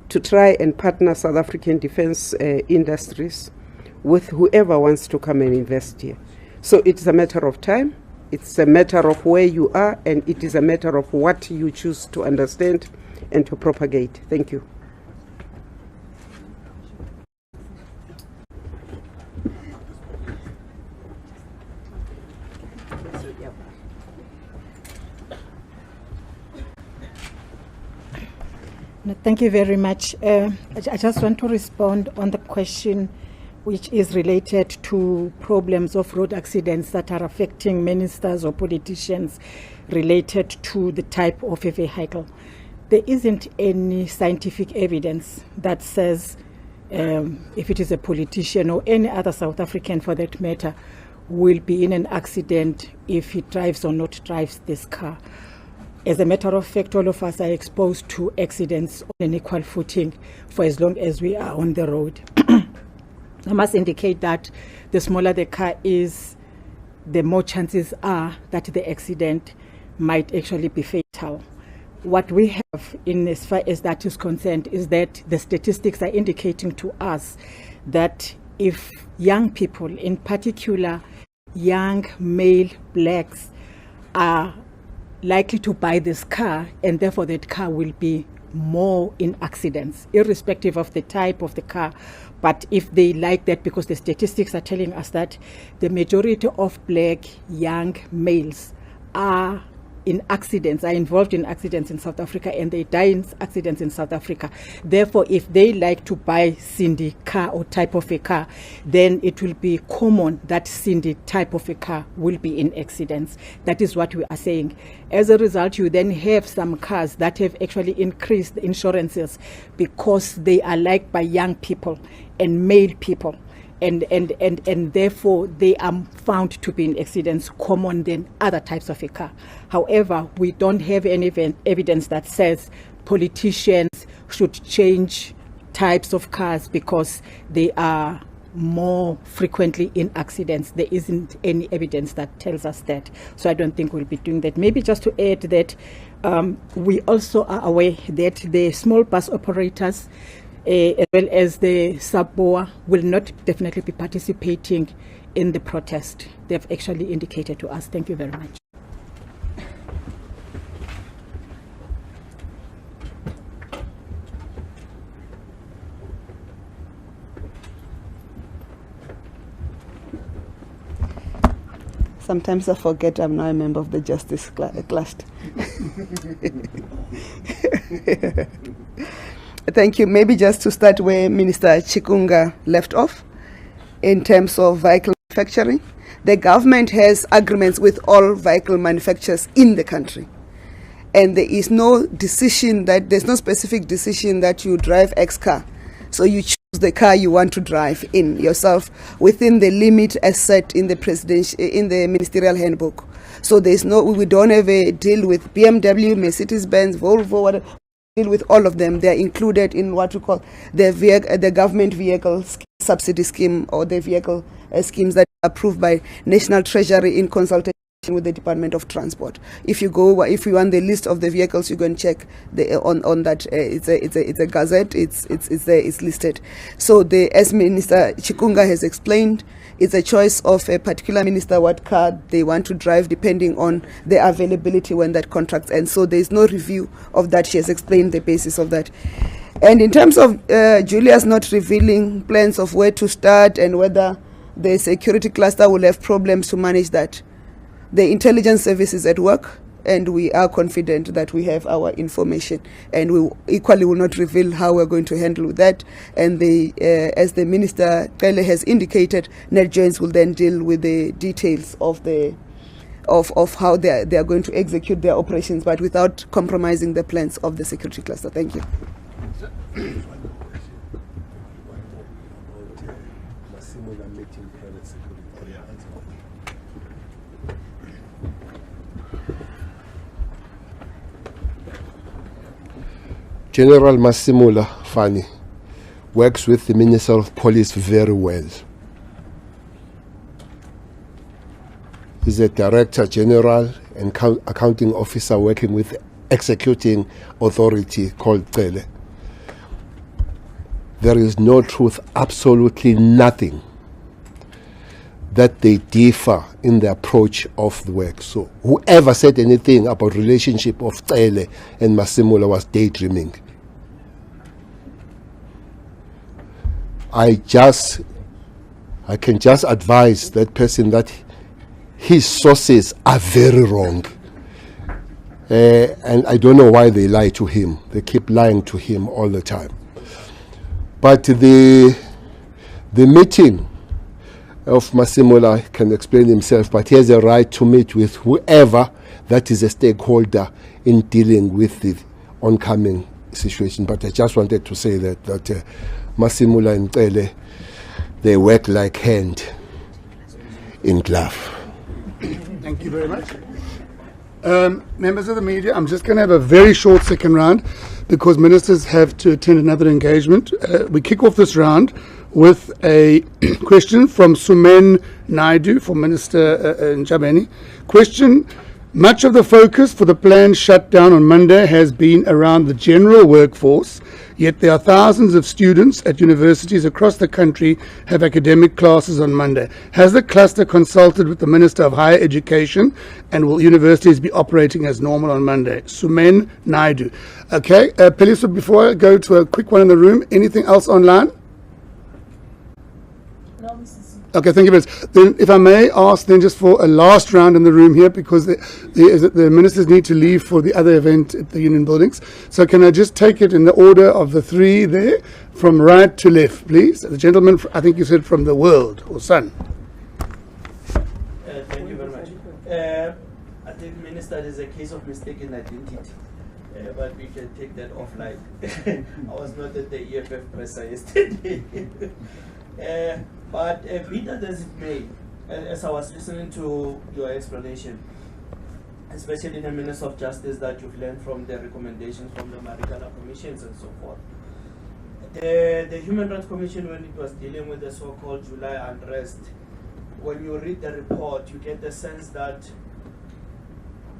to try and partner South African defense industries with whoever wants to come and invest here. So it's a matter of time, it's a matter of where you are, and it is a matter of what you choose to understand and to propagate. Thank you. No, thank you very much. I just want to respond on the question which is related to problems of road accidents that are affecting ministers or politicians related to the type of a vehicle. There isn't any scientific evidence that says if it is a politician or any other South African for that matter will be in an accident if he drives or not drives this car. As a matter of fact, all of us are exposed to accidents on an equal footing for as long as we are on the road. I must indicate that the smaller the car is, the more chances are that the accident might actually be fatal. What we have in as far as that is concerned is that the statistics are indicating to us that if young people, in particular young male blacks, are likely to buy this car, and therefore that car will be more in accidents, irrespective of the type of the car. But if they like that, because the statistics are telling us that the majority of black young males are in accidents, are involved in accidents in South Africa, and they die in accidents in South Africa. Therefore, if they like to buy Cindy car or type of a car, then it will be common that Cindy type of a car will be in accidents. That is what we are saying. As a result, you then have some cars that have actually increased the insurances because they are liked by young people and male people. And therefore they are found to be in accidents common than other types of a car. However, we don't have any evidence that says politicians should change types of cars because they are more frequently in accidents. There isn't any evidence that tells us that. So I don't think we'll be doing that. Maybe just to add that we also are aware that the small bus operators as well as the SABC will not definitely be participating in the protest. They've actually indicated to us. Thank you very much. Sometimes I forget I'm now a member of the Justice Cluster. Thank you. Maybe just to start where Minister Chikunga left off, in terms of vehicle manufacturing, the government has agreements with all vehicle manufacturers in the country. And there is no decision that, there's no specific decision that you drive X car. So you choose the car you want to drive in yourself within the limit as set in the ministerial handbook. So there's no, we don't have a deal with BMW, Mercedes-Benz, Volvo, whatever. Deal with all of them. They're included in what we call the government vehicle subsidy scheme, or the vehicle schemes that are approved by National Treasury in consultation with the Department of Transport. If you want the list of the vehicles, you go and check on that. It's a gazette. It's listed. So as Minister Chikunga has explained, it's a choice of a particular minister what car they want to drive depending on the availability when that contract ends. So there's no review of that. She has explained the basis of that. And in terms of Julius not revealing plans of where to start and whether the security cluster will have problems to manage that, the intelligence service is at work, and we are confident that we have our information, and we equally will not reveal how we're going to handle that. And as the Minister Cele has indicated, NetJoins will then deal with the details of how they are going to execute their operations, but without compromising the plans of the security cluster. Thank you. General Masimula Fani works with the Minister of Police very well. He's a Director General and Accounting Officer working with executing authority called Cele. There is no truth, absolutely nothing, that they differ in the approach of the work. So whoever said anything about relationship of Cele and Masimula was daydreaming. I can just advise that person that his sources are very wrong. And I don't know why they lie to him. They keep lying to him all the time. But the meeting of Masemola can explain himself, but he has a right to meet with whoever that is a stakeholder in dealing with the oncoming situation. But I just wanted to say that Masemola and Cele, they work like hand in glove. Thank you very much. Members of the media, I'm just going to have a very short second round because ministers have to attend another engagement. We kick off this round with a question from Sumen Naidu for Minister Ntshavheni. Question: much of the focus for the planned shutdown on Monday has been around the general workforce, yet there are thousands of students at universities across the country have academic classes on Monday. Has the cluster consulted with the Minister of Higher Education, and will universities be operating as normal on Monday? Sumen Naidu. Okay, Pelisa, before I go to a quick one in the room, anything else online? Okay, thank you very much. Then, if I may ask, then just for a last round in the room here, because the ministers need to leave for the other event at the Union Buildings. So can I just take it in the order of the three there, from right to left, please? The gentleman, I think you said from the World or Sun. Thank you very much. I think, Minister, there's a case of mistaken identity, but we can take that offline. I was not at the EFF presser yesterday. But be that as it may, as I was listening to your explanation, especially the Minister of Justice, that you've learned from the recommendations from the Marikana commissions and so forth. The Human Rights Commission, when it was dealing with the so-called July unrest, when you read the report, you get the sense that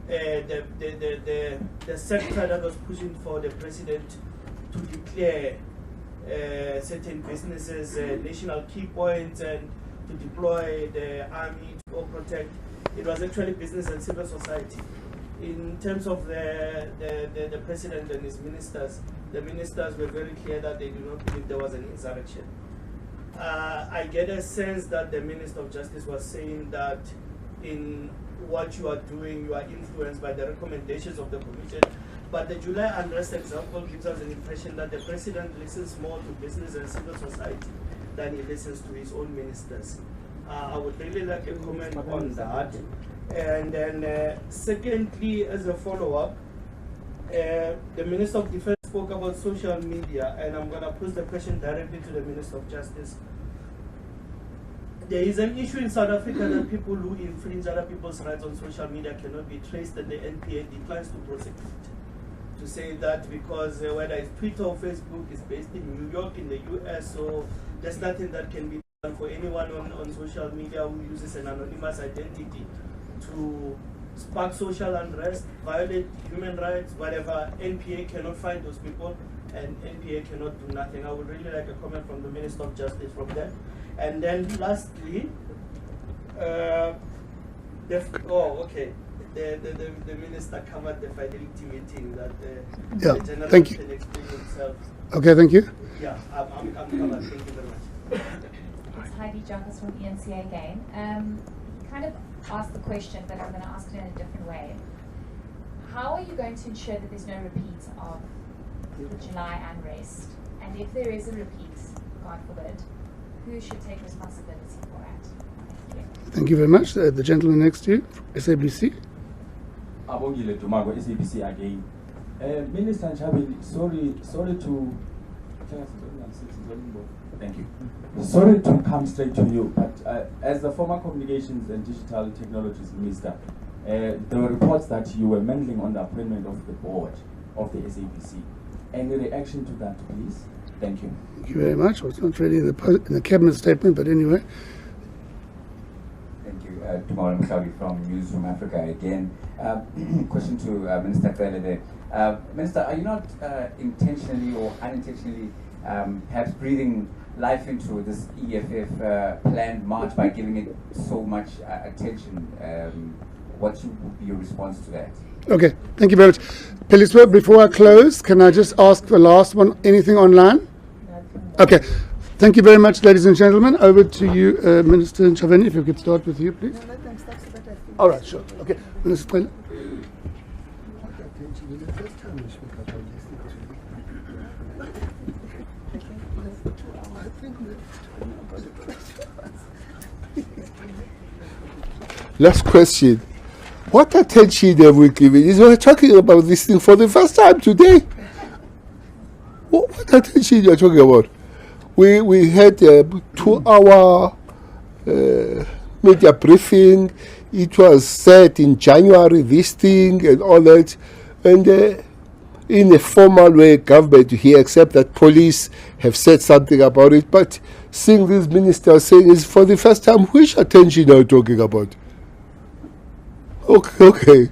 the sector that was pushing for the president to declare certain businesses national key points and to deploy the army to go protect, it was actually business and civil society. In terms of the president and his ministers, the ministers were very clear that they do not believe there was an insurrection. I get a sense that the Minister of Justice was saying that in what you are doing, you are influenced by the recommendations of the commission. But the July unrest example gives us an impression that the president listens more to business and civil society than he listens to his own ministers. I would really like a comment on that. And then secondly, as a follow-up, the Minister of Defense spoke about social media, and I'm going to pose the question directly to the Minister of Justice. There is an issue in South Africa that people who infringe other people's rights on social media cannot be traced, and the NPA declines to prosecute. To say that because whether it's Twitter or Facebook is based in New York, in the US, so there's nothing that can be done for anyone on social media who uses an anonymous identity to spark social unrest, violate human rights, whatever. NPA cannot find those people, and NPA cannot do nothing. I would really like a comment from the Minister of Justice from that. And then lastly, the minister covered the fidelity meeting that the general can explain himself. Okay, thank you. Yeah, I'm covered. Thank you very much. It's Heidi Junkers from ENCA again. He kind of asked the question, but I'm going to ask it in a different way. How are you going to ensure that there's no repeat of the July unrest? And if there is a repeat, God forbid, who should take responsibility for it? Thank you. Thank you very much. The gentleman next to you, SABC. Abongile Dumago, SABC again. Minister Ntshavheni, sorry to... Thank you. Sorry to come straight to you, but as the former Communications and Digital Technologies Minister, there were reports that you were meddling on the appointment of the board of the SABC. Any reaction to that, please? Thank you. Thank you very much. Well, it's not really in the cabinet statement, but anyway. Thank you. Tumawala Mhlawi from Newsroom Africa again. Question to Minister Cele there. Minister, are you not intentionally or unintentionally perhaps breathing life into this EFF planned march by giving it so much attention? What would be your response to that? Okay, thank you very much. Peliswa, before I close, can I just ask the last one, anything online? Okay, thank you very much, ladies and gentlemen. Over to you, Minister Ntshavheni, if you could start with you, please. No, let them start so that I finish. All right, sure. Okay, Minister Cele. Last question. What attention have we given? We're talking about this thing for the first time today. What attention you're talking about? We had a 2-hour media briefing. It was said in January, this thing and all that. And in a formal way, government here, except that police have said something about it. But seeing this minister saying it's for the first time, which attention are you talking about? Okay.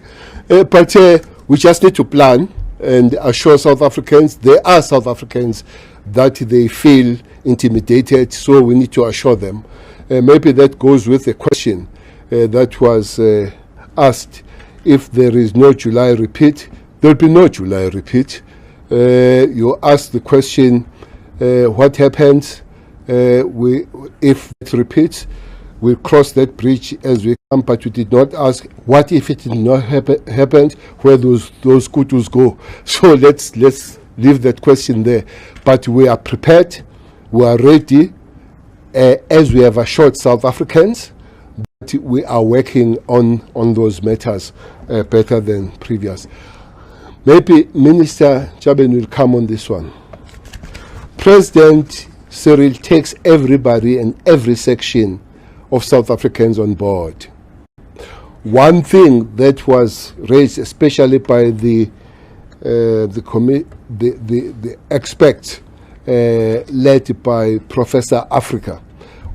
But we just need to plan and assure South Africans, there are South Africans that they feel intimidated, so we need to assure them. Maybe that goes with the question that was asked. If there is no July repeat, there will be no July repeat. You asked the question, what happens if it repeats? We'll cross that bridge as we come, but we did not ask what if it did not happen, where those kutus go. So let's leave that question there. But we are prepared, we are ready, as we have assured South Africans, that we are working on those matters better than previous. Maybe Minister Chaben will come on this one. President Cyril takes everybody and every section of South Africans on board. One thing that was raised, especially by the experts led by Professor Africa,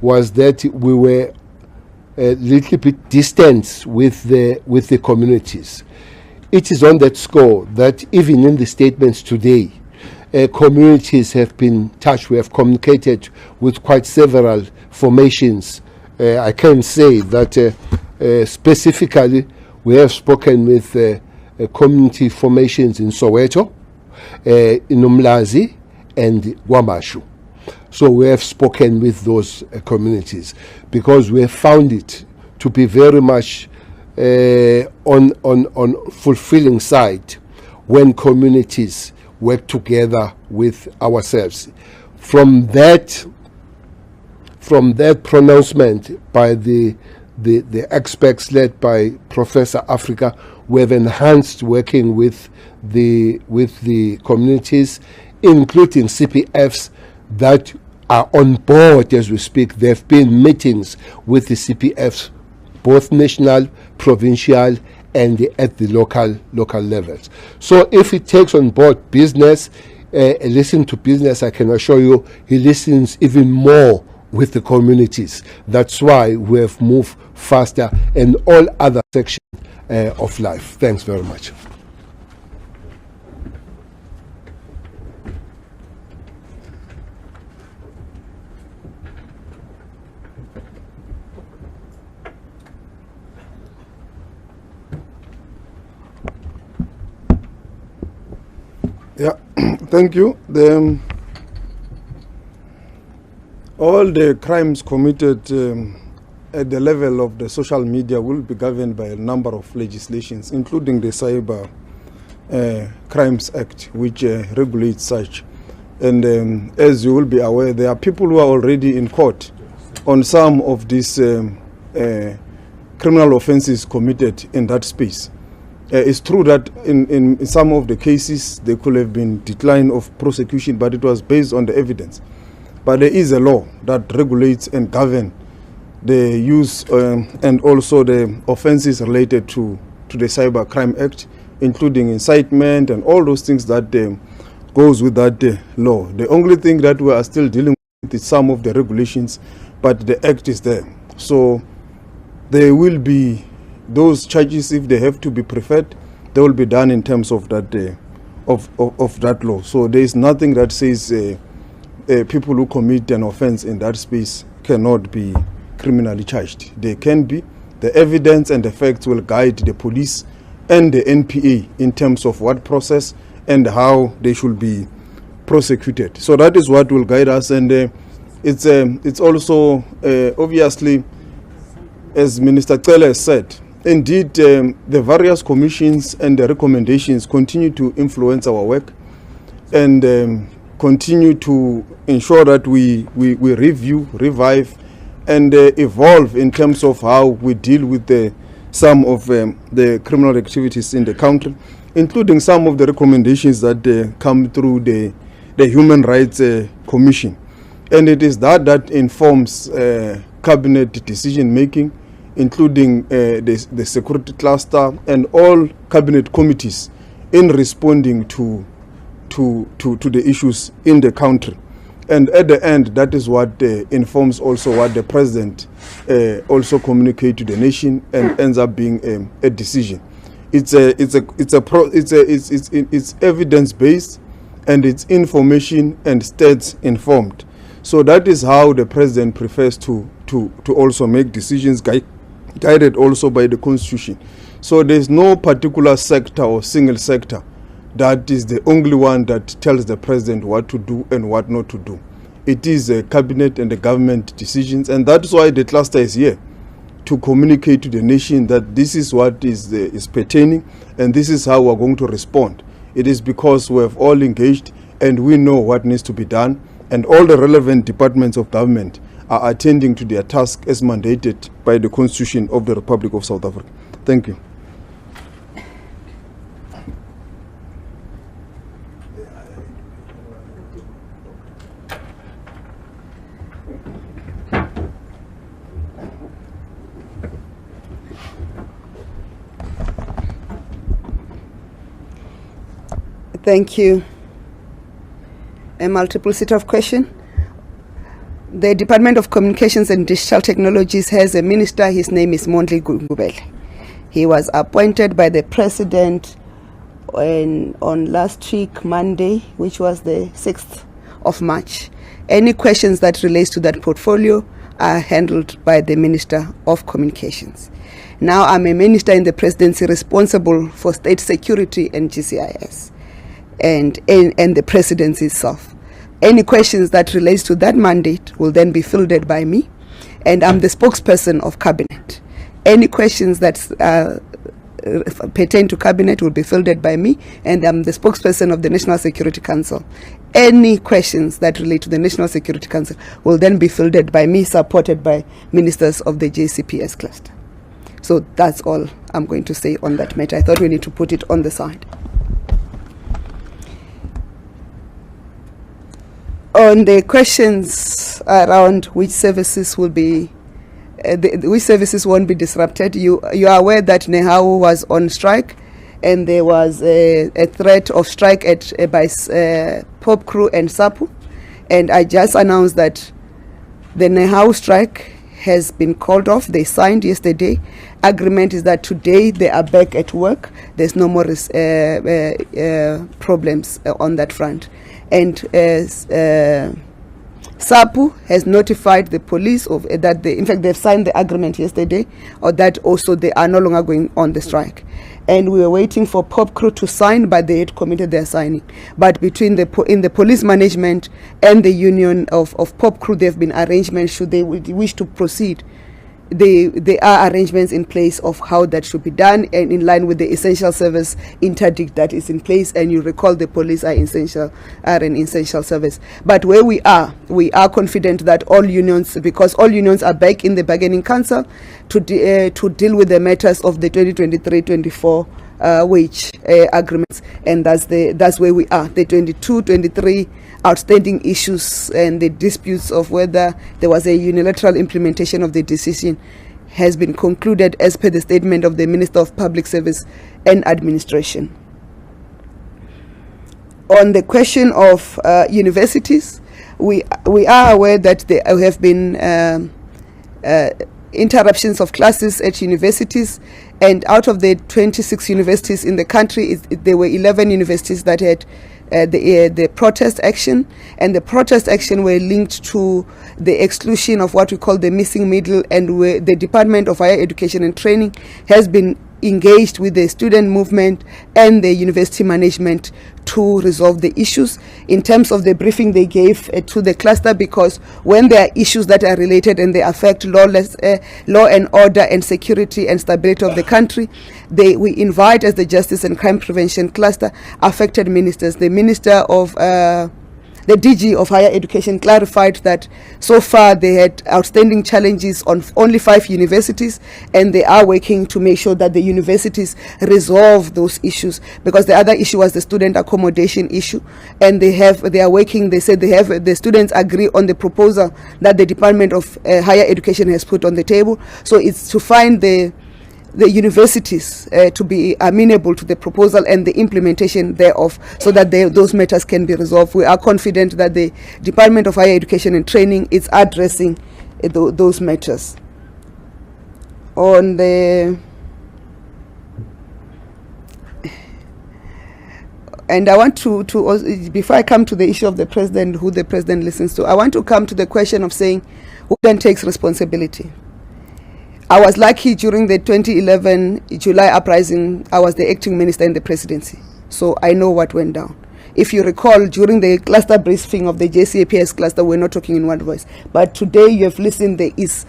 was that we were a little bit distant with the communities. It is on that score that even in the statements today, communities have been touched. We have communicated with quite several formations. I can say that specifically we have spoken with community formations in Soweto, in Umlazi and Wamashu. So we have spoken with those communities because we have found it to be very much on fulfilling side when communities work together with ourselves. From that pronouncement by the experts led by Professor Africa, we have enhanced working with the communities, including CPFs that are on board as we speak. There have been meetings with the CPFs, both national, provincial, and at the local levels. So if he takes on board business, listen to business, I can assure you he listens even more with the communities. That's why we have moved faster in all other sections of life. Thanks very much. Yeah, thank you. All the crimes committed at the level of the social media will be governed by a number of legislations, including the Cyber Crimes Act, which regulates such. And as you will be aware, there are people who are already in court on some of these criminal offenses committed in that space. It's true that in some of the cases there could have been decline of prosecution, but it was based on the evidence. But there is a law that regulates and governs the use and also the offenses related to the Cyber Crime Act, including incitement and all those things that goes with that law. The only thing that we are still dealing with is some of the regulations, but the act is there. So there will be those charges, if they have to be preferred, they will be done in terms of that of that law. So there is nothing that says people who commit an offense in that space cannot be criminally charged. They can be. The evidence and the facts will guide the police and the NPA in terms of what process and how they should be prosecuted. So that is what will guide us. And it's also obviously, as Minister Cele said, indeed, the various commissions and the recommendations continue to influence our work and continue to ensure that we review, revive, and evolve in terms of how we deal with some of the criminal activities in the country, including some of the recommendations that come through the Human Rights Commission. And it is that informs cabinet decision making, including the security cluster and all cabinet committees in responding to the issues in the country. And at the end, that is what informs also what the president also communicates to the nation and ends up being a decision. It's evidence based, and it's information and stats informed. So that is how the president prefers to also make decisions, guided also by the constitution. So there's no particular sector or single sector that is the only one that tells the president what to do and what not to do. It is a cabinet and the government decisions, and that's why the cluster is here, to communicate to the nation that this is what is pertaining and this is how we're going to respond. It is because we have all engaged and we know what needs to be done, and all the relevant departments of government are attending to their task as mandated by the Constitution of the Republic of South Africa. Thank you. Thank you. A multiple set of questions. The Department of Communications and Digital Technologies has a minister. His name is Mondli Gubele. He was appointed by the president on last week, Monday, which was the 6th of March. Any questions that relates to that portfolio are handled by the Minister of Communications. Now I'm a minister in the presidency responsible for state security and GCIS. And the presidency itself. Any questions that relates to that mandate will then be fielded by me, and I'm the spokesperson of cabinet. Any questions that pertain to cabinet will be fielded by me, and I'm the spokesperson of the National Security Council. Any questions that relate to the National Security Council will then be fielded by me, supported by ministers of the JCPS cluster. So that's all I'm going to say on that matter. I thought we need to put it on the side. On the questions around which services will be, which services won't be disrupted, you are aware that NEHAWU was on strike, and there was a threat of strike by Pop Crew and SAPU, and I just announced that the NEHAWU strike has been called off. They signed yesterday. Agreement is that today they are back at work. There's no more problems on that front. And SAPU has notified the police of that in fact they've signed the agreement yesterday, or that also they are no longer going on the strike. And we are waiting for Pop Crew to sign, but they had committed their signing. But between in the police management and the union of Pop Crew, there have been arrangements should they wish to proceed. There are arrangements in place of how that should be done, and in line with the essential service interdict that is in place. And you recall the police are an essential service. But where we are confident that all unions, because all unions are back in the bargaining council to deal with the matters of the 2023-24 wage agreements, and that's where we are. The 22-23 outstanding issues and the disputes of whether there was a unilateral implementation of the decision has been concluded as per the statement of the Minister of Public Service and Administration. On the question of universities, we are aware that there have been interruptions of classes at universities, and out of the 26 universities in the country, there were 11 universities that had the protest action, and the protest action were linked to the exclusion of what we call the missing middle, and where the Department of Higher Education and Training has been engaged with the student movement and the university management to resolve the issues in terms of the briefing they gave to the cluster, because when there are issues that are related and they affect law and order and security and stability of the country, we invite, as the Justice and Crime Prevention Cluster, affected ministers. The Minister of the DG of Higher Education clarified that so far they had outstanding challenges on only 5 universities, and they are working to make sure that the universities resolve those issues, because the other issue was the student accommodation issue, and they are working. They said the students agree on the proposal that the Department of Higher Education has put on the table. So it's to find the universities to be amenable to the proposal and the implementation thereof, so that those matters can be resolved. We are confident that the Department of Higher Education and Training is addressing those matters. On the And I want to also, before I come to the issue of the president, who the president listens to, I want to come to the question of saying who then takes responsibility. I was lucky during the 2011 July uprising. I was the acting minister in the presidency, so I know what went down. If you recall, during the cluster briefing of the JCAPS cluster, we're not talking in one voice. But today you have listened, there is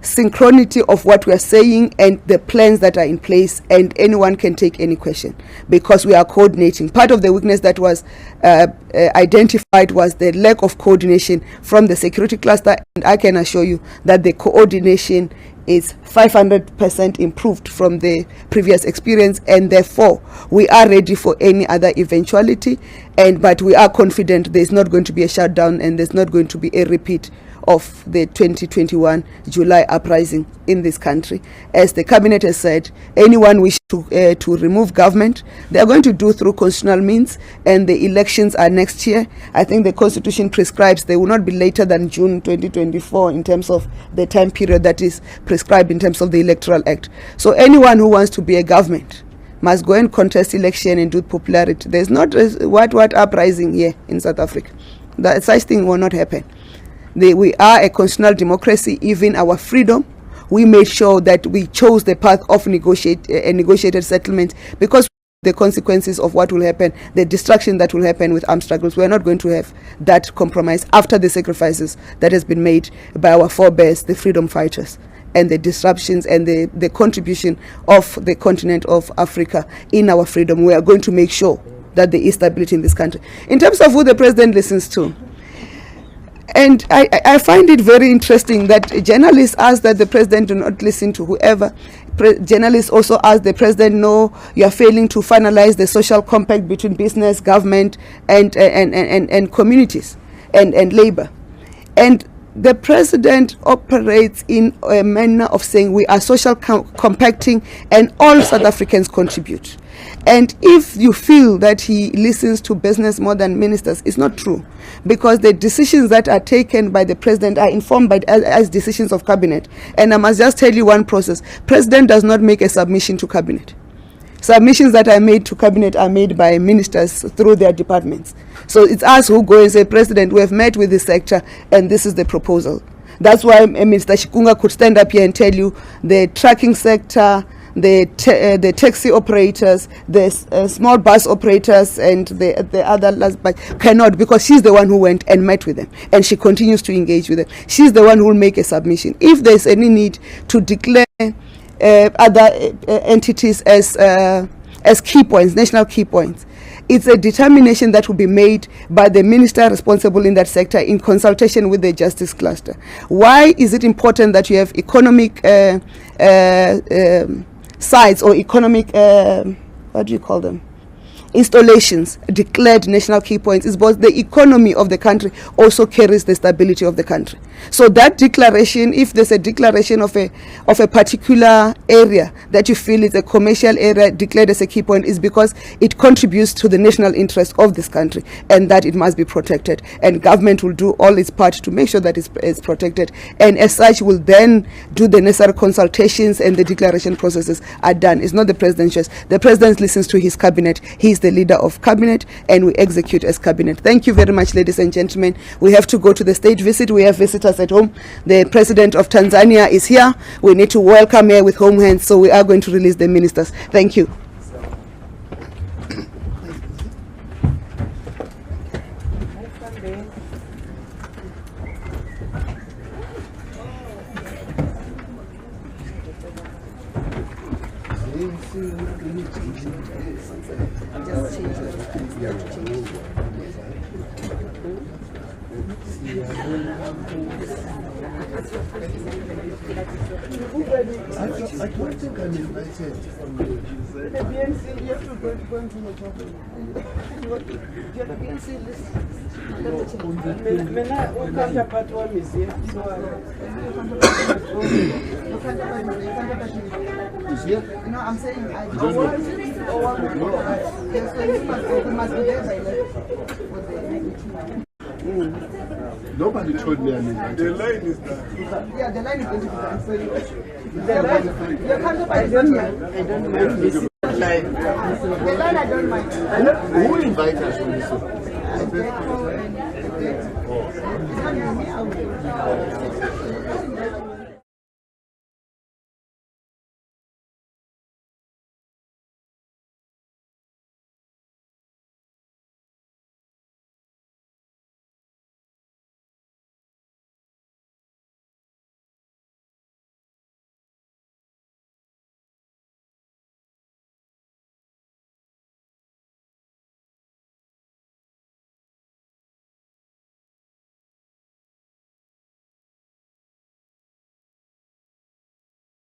synchronity of what we are saying and the plans that are in place, and anyone can take any question because we are coordinating. Part of the weakness that was identified was the lack of coordination from the security cluster, and I can assure you that the coordination is 500% improved from the previous experience, and therefore we are ready for any other eventuality. But we are confident there's not going to be a shutdown, and there's not going to be a repeat of the 2021 July uprising in this country. As the cabinet has said, anyone wish to remove government, they are going to do through constitutional means, and the elections are next year. I think the constitution prescribes they will not be later than June 2024 in terms of the time period that is prescribed in terms of the Electoral Act. So anyone who wants to be a government must go and contest election and do popularity. There's not a what uprising here in South Africa. That such thing will not happen. We are a constitutional democracy. Even our freedom, we made sure that we chose the path of negotiated settlement, because the consequences of what will happen, the destruction that will happen with armed struggles, we are not going to have that compromise after the sacrifices that has been made by our forebears, the freedom fighters, and the disruptions and the contribution of the continent of Africa in our freedom. We are going to make sure that there is stability in this country. In terms of who the president listens to, and I find it very interesting that journalists ask that the president do not listen to whoever. Journalists also ask the president, no, you are failing to finalize the social compact between business, government, and communities and labor. And the president operates in a manner of saying we are social compacting and all South Africans contribute. And if you feel that he listens to business more than ministers, it's not true, because the decisions that are taken by the president are informed by as decisions of cabinet. And I must just tell you one process: president does not make a submission to cabinet. Submissions that are made to cabinet are made by ministers through their departments. So it's us who go and say, President, we have met with the sector and this is the proposal. That's why Minister Shikunga could stand up here and tell you the trucking sector, the taxi operators, the small bus operators, and the other last but cannot, because she's the one who went and met with them, and she continues to engage with them. She's the one who will make a submission. If there's any need to declare other entities as key points, national key points, it's a determination that will be made by the minister responsible in that sector in consultation with the justice cluster. Why is it important that you have economic sites or economic what do you call them, installations declared national key points? Is because the economy of the country also carries the stability of the country. So that declaration, if there's a declaration of a particular area that you feel is a commercial area declared as a key point, is because it contributes to the national interest of this country, and that it must be protected, and government will do all its part to make sure that it's protected, and as such will then do the necessary consultations, and the declaration processes are done. It's not the president's choice. The president listens to his cabinet. He is the the leader of cabinet, and we execute as cabinet. Thank you very much, ladies and gentlemen. We have to go to the state visit. We have visitors at home. The president of Tanzania is here. We need to welcome her with home hands, so we are going to release the ministers. Thank you. I don't think I'm invited. The BNC, you have to go into the top. Do you have the BNC list? Counterpart one is here. No, I'm saying I don't want to. Yes, so you must be there by Nobody told me I'm invited. The line is there. Yeah, the line is going to be done. So your counterpart is not here. I don't mind this line. The line I don't mind. Who invited us on this? It's not me, I will.